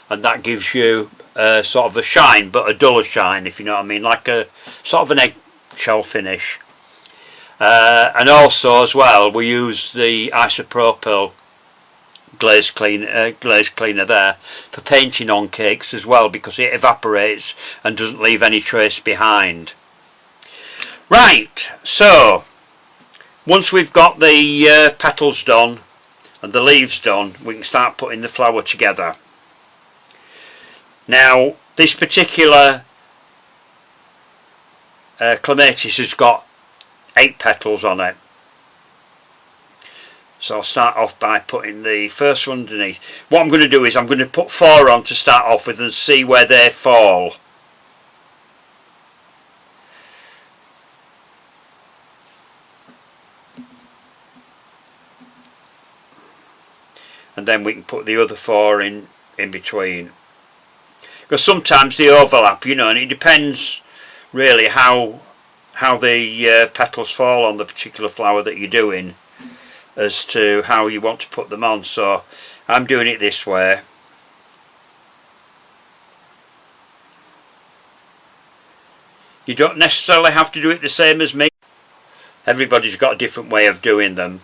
and that gives you sort of a shine, but a duller shine, if you know what I mean, like a sort of an eggshell finish. And also as well, we use the isopropyl glaze cleaner there for painting on cakes as well, because it evaporates and doesn't leave any trace behind. Right, so once we've got the petals done and the leaves done, we can start putting the flower together. Now this particular clematis has got 8 petals on it. So I'll start off by putting the first one underneath. What I'm going to do is I'm going to put 4 on to start off with and see where they fall. And then we can put the other 4 in between. Because sometimes they overlap, you know, and it depends really how the petals fall on the particular flower that you're doing, as to how you want to put them on. So I'm doing it this way. You don't necessarily have to do it the same as me. Everybody's got a different way of doing them.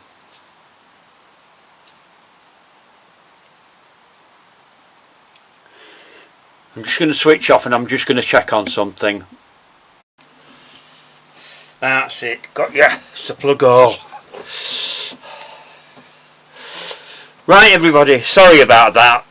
I'm just going to switch off and I'm just going to check on something. That's it, got ya, it's the plug hole. Right everybody, sorry about that.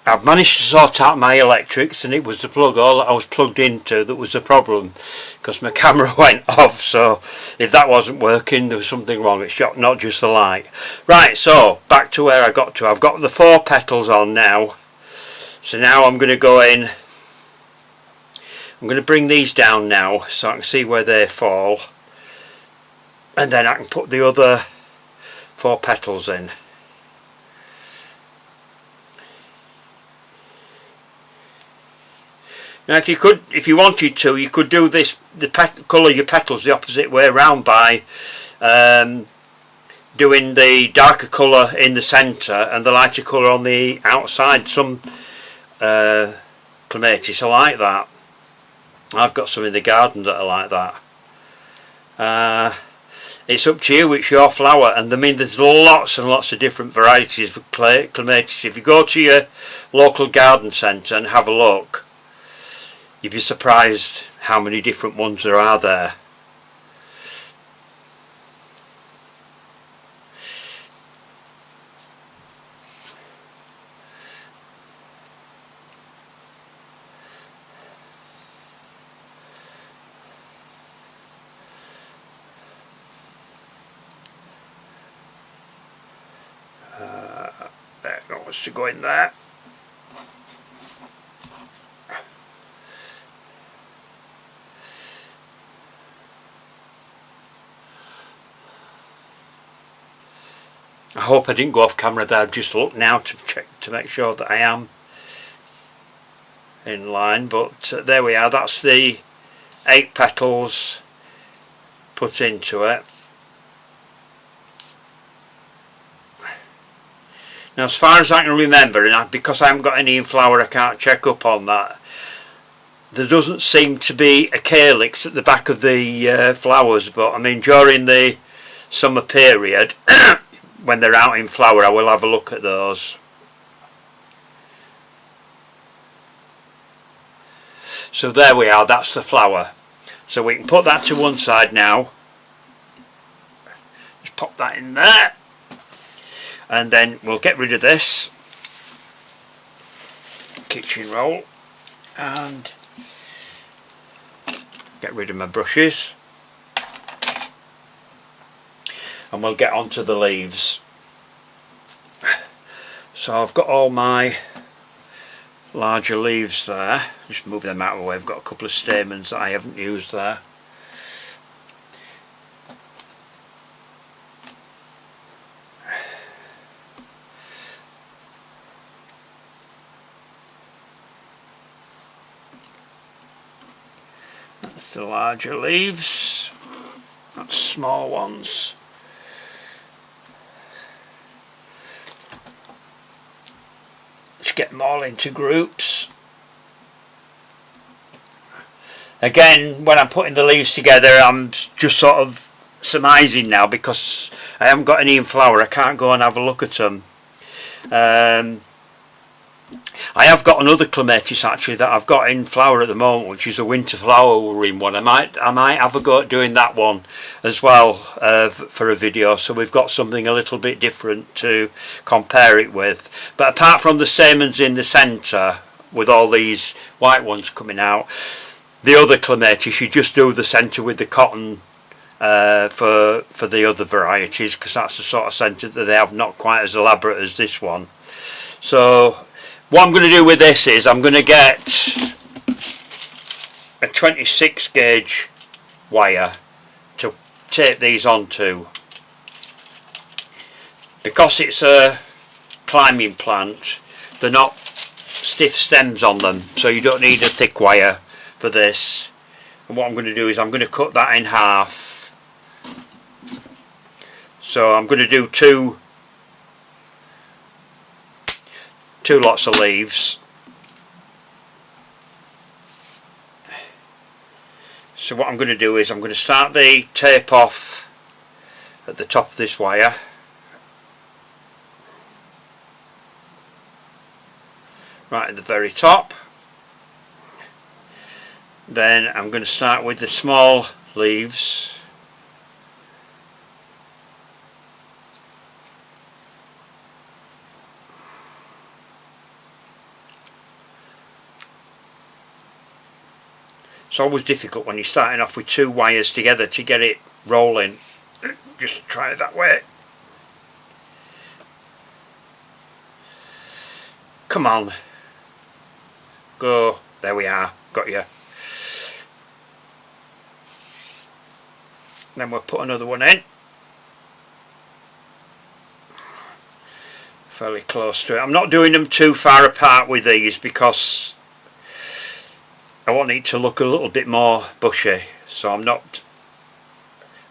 I've managed to sort out my electrics, and it was the plug hole that I was plugged into that was the problem, because my camera went off. So if that wasn't working, there was something wrong. It's not just the light. Right, so back to where I got to. I've got the 4 petals on now. So now I'm going to go in. I'm going to bring these down now so I can see where they fall, and then I can put the other 4 petals in. Now if you wanted to, you could do this, colour your petals the opposite way around by doing the darker colour in the centre and the lighter colour on the outside. Some clematis are like that. I've got some in the garden that are like that. It's up to you, it's your flower, and I mean there's lots and lots of different varieties of clematis. If you go to your local garden centre and have a look, you'd be surprised how many different ones there are there. That wants to go in there. I hope I didn't go off camera there. I've just looked now to check to make sure that I am in line, but there we are. That's the 8 petals put into it. Now as far as I can remember, and because I haven't got any in flower I can't check up on that, there doesn't seem to be a calyx at the back of the flowers, but I mean during the summer period when they're out in flower I will have a look at those. So there we are, that's the flower. So we can put that to one side now. Just pop that in there. And then we'll get rid of this kitchen roll and get rid of my brushes, and we'll get onto the leaves. So I've got all my larger leaves there, just move them out of the way. I've got a couple of stamens that I haven't used there. That's the larger leaves, that's small ones. Just get them all into groups. Again, when I'm putting the leaves together, I'm just sort of surmising now because I haven't got any in flower. I can't go and have a look at them. I have got another clematis actually that I've got in flower at the moment, which is a winter flowering one. I might have a go at doing that one as well for a video, so we've got something a little bit different to compare it with. But apart from the stamens in the centre with all these white ones coming out, the other clematis you just do the centre with the cotton for the other varieties, because that's the sort of centre that they have, not quite as elaborate as this one. So what I'm going to do with this is I'm going to get a 26 gauge wire to tape these onto. Because it's a climbing plant, they're not stiff stems on them, so you don't need a thick wire for this. And what I'm going to do is I'm going to cut that in half. So I'm going to do two lots of leaves. So what I'm going to do is I'm going to start the tape off at the top of this wire, right at the very top. Then I'm going to start with the small leaves. It's always difficult when you're starting off with two wires together to get it rolling. Just try it that way. Come on. Go. There we are. Got you. Then we'll put another one in. Fairly close to it. I'm not doing them too far apart with these because I want it to look a little bit more bushy, so I'm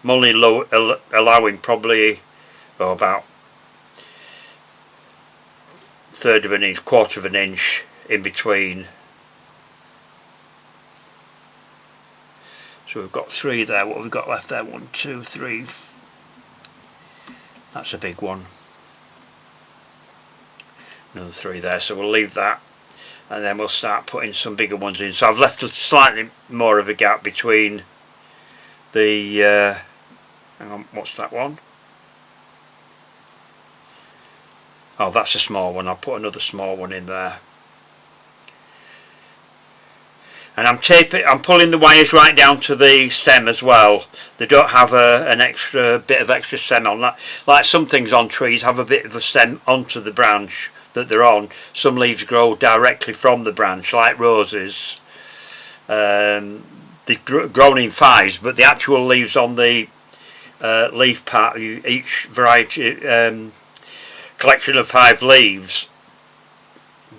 only allowing probably about third of an inch, quarter of an inch in between. So we've got three there. What have we got left there? 1, 2, 3. That's a big one. Another 3 there, so we'll leave that. And then we'll start putting some bigger ones in. So I've left a slightly more of a gap between the hang on, what's that one? Oh, that's a small one. I'll put another small one in there. And I'm pulling the wires right down to the stem as well. They don't have an extra bit of extra stem on that. Like some things on trees have a bit of a stem onto the branch that they're on. Some leaves grow directly from the branch, like roses. They're grown in fives, but the actual leaves on the leaf part, each variety collection of 5 leaves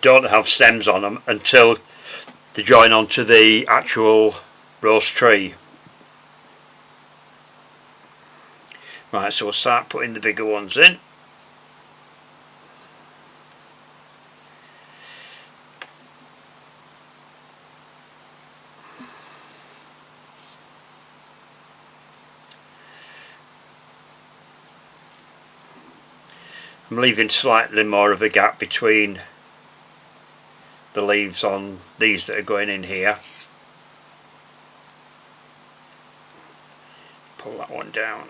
don't have stems on them until they join onto the actual rose tree. Right, so we'll start putting the bigger ones in. I'm leaving slightly more of a gap between the leaves on these that are going in here. Pull that one down.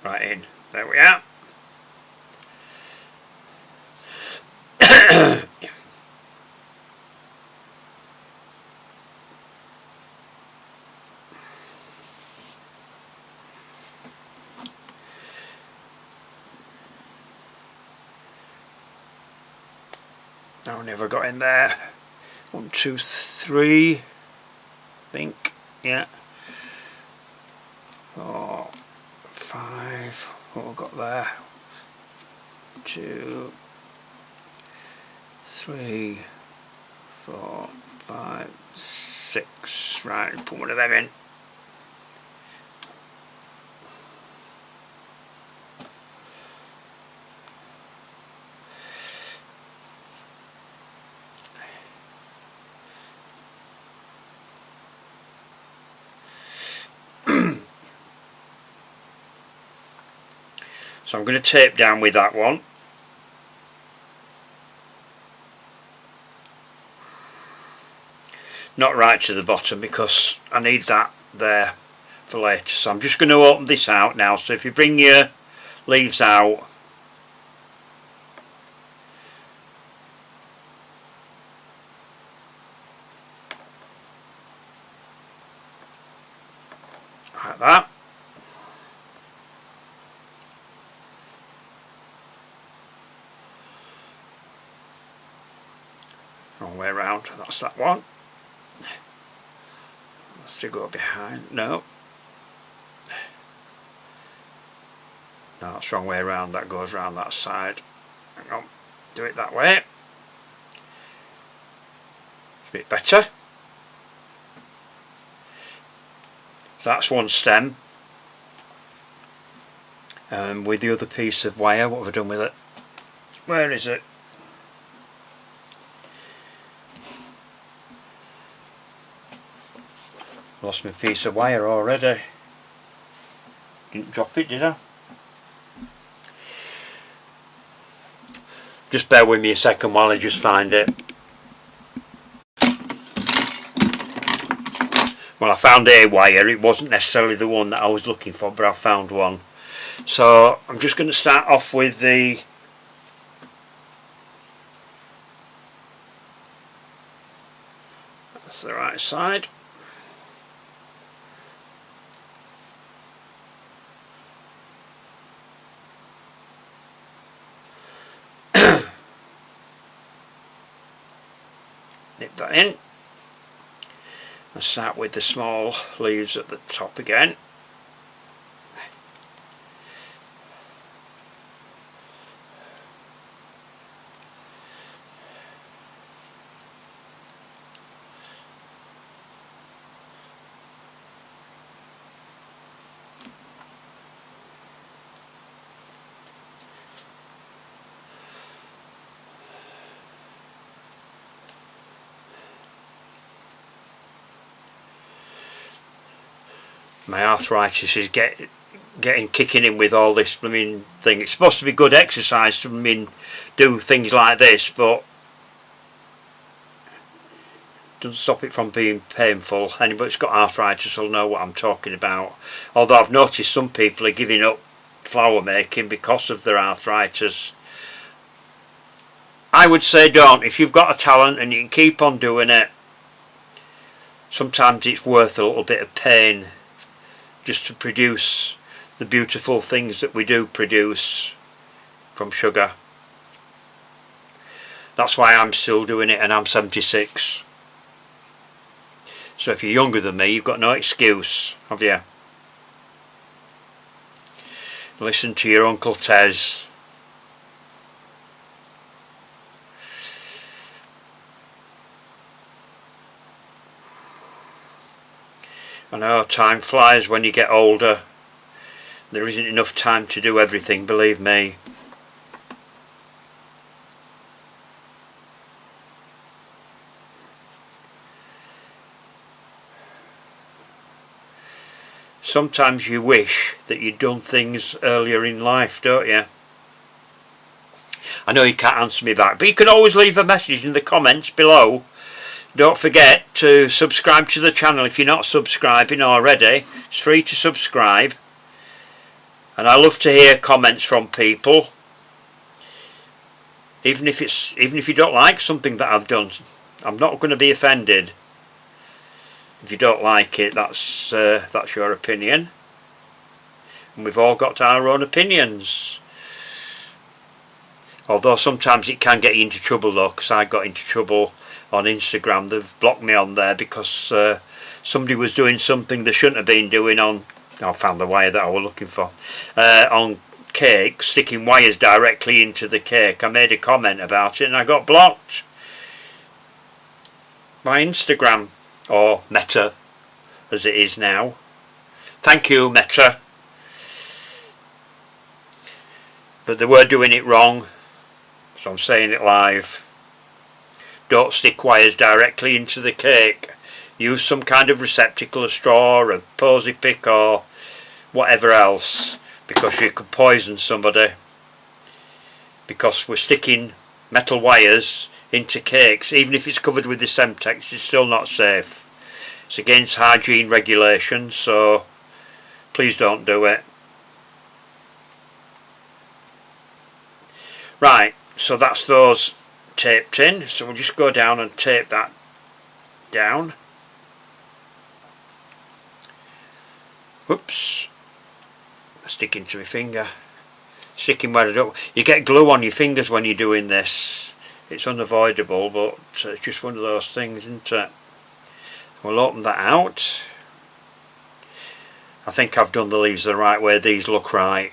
right in. There we are. I never got in there. 1, 2, 3. I think. Yeah. 4, 5. What have I got there? 2, 3, 4, 5, 6. Right, put one of them in. So I'm going to tape down with that one. Not right to the bottom because I need that there for later. So I'm just going to open this out now. So if you bring your leaves out, like that. Wrong way around, that's that one. Let's to go behind. No, that's wrong way around. That goes around that side. Hang on, do it that way. It's a bit better. So that's one stem. With the other piece of wire, what have I done with it? Where is it? Lost my piece of wire already. Didn't drop it, did I? Just bear with me a second while I just find it. Well, I found a wire. It wasn't necessarily the one that I was looking for, but I found one. So I'm just going to start off with the that's the right side. Nip that in. I'll start with the small leaves at the top again. My arthritis is kicking in with all this blooming thing. It's supposed to be good exercise to do things like this, but doesn't stop it from being painful. Anybody that's got arthritis will know what I'm talking about. Although I've noticed some people are giving up flower making because of their arthritis. I would say don't. If you've got a talent and you can keep on doing it, sometimes it's worth a little bit of pain just to produce the beautiful things that we do produce from sugar. That's why I'm still doing it, and I'm 76. So if you're younger than me, you've got no excuse, have you? Listen to your Uncle Tez. I know time flies when you get older. There isn't enough time to do everything, believe me. Sometimes you wish that you'd done things earlier in life, don't you? I know you can't answer me back, but you can always leave a message in the comments below. Don't forget to subscribe to the channel if you're not subscribing already. It's free to subscribe. and I love to hear comments from people, even if you don't like something that I've done. I'm not going to be offended. If you don't like it, that's your opinion, and we've all got our own opinions. Although sometimes it can get you into trouble though, because I got into trouble on Instagram. They've blocked me on there because somebody was doing something they shouldn't have been doing on, I found the wire that I was looking for, on cake, sticking wires directly into the cake. I made a comment about it and I got blocked by Instagram, or Meta as it is now. Thank you, Meta. But they were doing it wrong, so I'm saying it live. Don't stick wires directly into the cake. Use some kind of receptacle, a straw, a posy pick or whatever else, because you could poison somebody. Because we're sticking metal wires into cakes, even if it's covered with the Semtex, it's still not safe. It's against hygiene regulations, so please don't do it. Right, so that's those taped in, so we'll just go down and tape that down. Whoops, sticking to my finger, sticking where I don't. You get glue on your fingers when you're doing this. It's unavoidable, but it's just one of those things, isn't it? We'll open that out. I think I've done the leaves the right way. These look right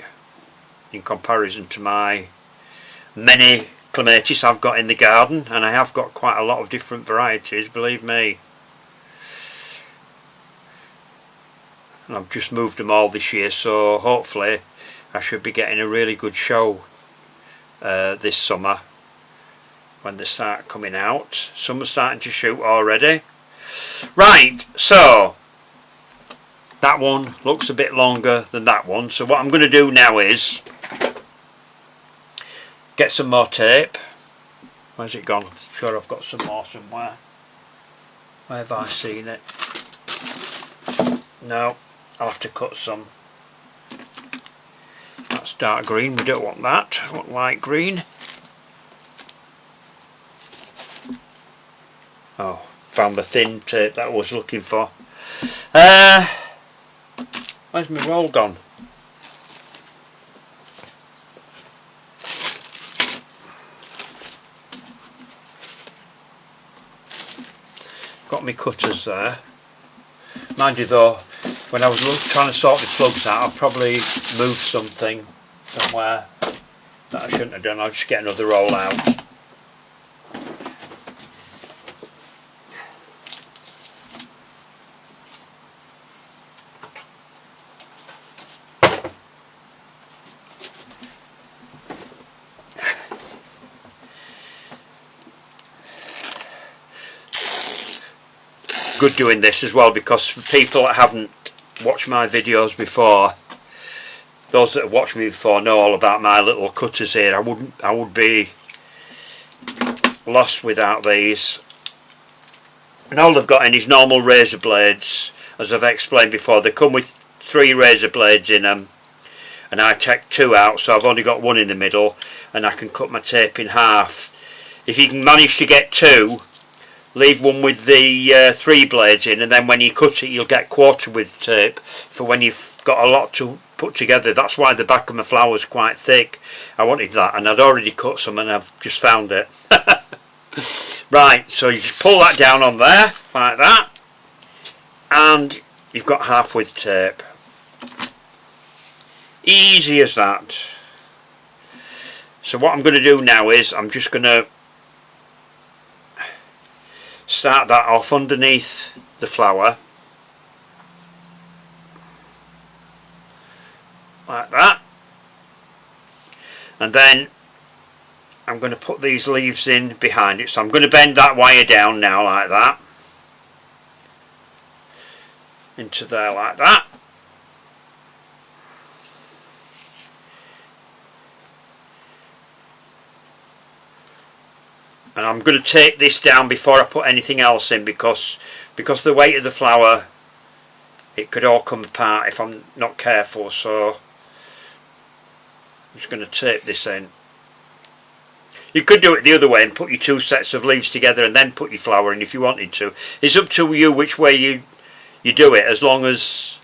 in comparison to my many clematis I've got in the garden, and I have got quite a lot of different varieties, believe me. And I've just moved them all this year, so hopefully I should be getting a really good show this summer when they start coming out. Some are starting to shoot already. Right, so that one looks a bit longer than that one, so what I'm going to do now is get some more tape. Where's it gone? I'm sure I've got some more somewhere. Where have I seen it? No, I'll have to cut some. That's dark green, we don't want that. I want light green. Oh, found the thin tape that I was looking for. Where's my roll gone? Got my cutters there. Mind you though, when I was trying to sort the plugs out, I've probably moved something somewhere that I shouldn't have done. I'll just get another roll out. Good doing this as well, because for people that haven't watched my videos before, those that have watched me before know all about my little cutters here. I would be lost without these. And all they've got in is normal razor blades, as I've explained before. They come with 3 razor blades in them, and I take 2 out, so I've only got 1 in the middle, and I can cut my tape in half. If you can manage to get 2, leave 1 with the 3 blades in, and then when you cut it you'll get quarter with tape for when you've got a lot to put together. That's why the back of my flower is quite thick. I wanted that, and I'd already cut some and I've just found it. Right, so you just pull that down on there like that, and you've got half width tape. Easy as that. So what I'm going to do now is I'm just going to start that off underneath the flower like that, and then I'm going to put these leaves in behind it. So I'm going to bend that wire down now like that into there like that, and I'm going to tape this down before I put anything else in, because the weight of the flower, it could all come apart if I'm not careful. So I'm just going to tape this in. You could do it the other way and put your two sets of leaves together and then put your flower in if you wanted to. It's up to you which way you do it, as long as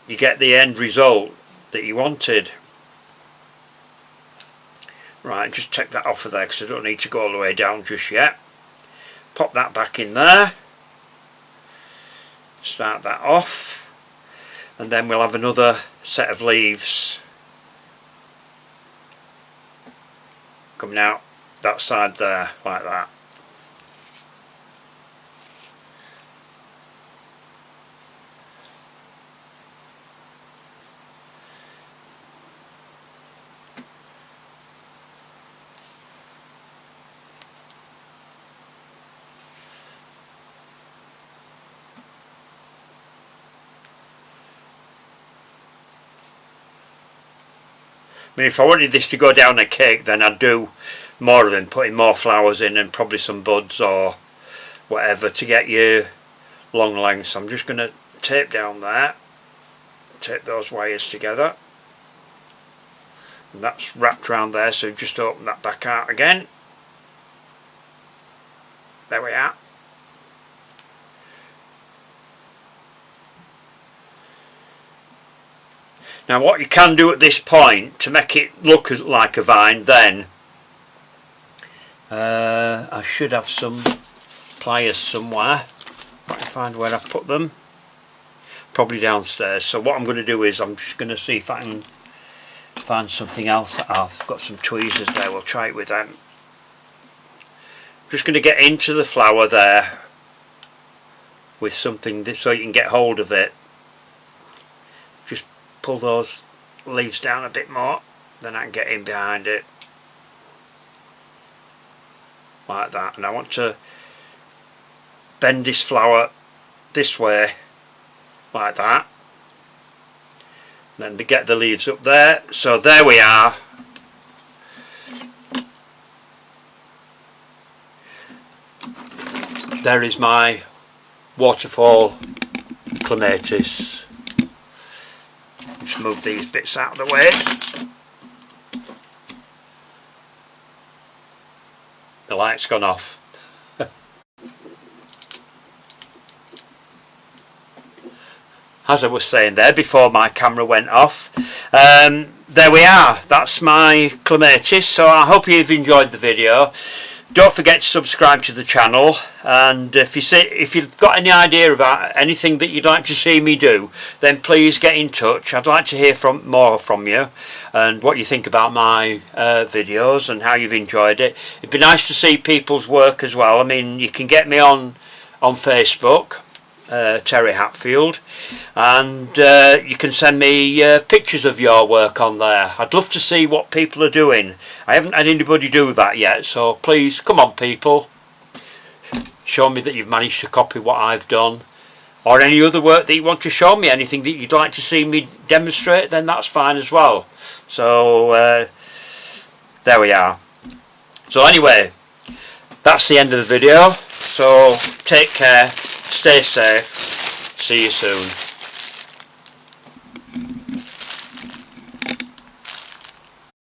you get the end result that you wanted. Right, just take that off of there because I don't need to go all the way down just yet. Pop that back in there. Start that off. And then we'll have another set of leaves coming out that side there, like that. I mean, if I wanted this to go down a cake, then I'd do more of them, putting more flowers in and probably some buds or whatever to get your long lengths. I'm just going to tape down there, tape those wires together, and that's wrapped around there, so just open that back out again. There we are. Now what you can do at this point to make it look like a vine, then I should have some pliers somewhere. Try to find where I've put them. Probably downstairs. So what I'm going to do is I'm just going to see if I can find something else. I've got some tweezers there, we'll try it with them. Just going to get into the flower there with something so you can get hold of it. Just pull those leaves down a bit more, then I can get in behind it like that. And I want to bend this flower this way like that, then to get the leaves up there. So there we are. There is my waterfall clematis. Just move these bits out of the way. The light's gone off. As I was saying there before my camera went off, there we are. That's my clematis. So I hope you've enjoyed the video. Don't forget to subscribe to the channel, and if you've got any idea about anything that you'd like to see me do, then please get in touch. I'd like to hear more from you and what you think about my videos and how you've enjoyed it. It'd be nice to see people's work as well. I mean, you can get me on Facebook, Terry Hatfield, and you can send me pictures of your work on there. I'd love to see what people are doing. I haven't had anybody do that yet, so please come on people, show me that you've managed to copy what I've done, or any other work that you want to show me, anything that you'd like to see me demonstrate, then that's fine as well. So there we are. So anyway, that's the end of the video. So take care, stay safe, see you soon.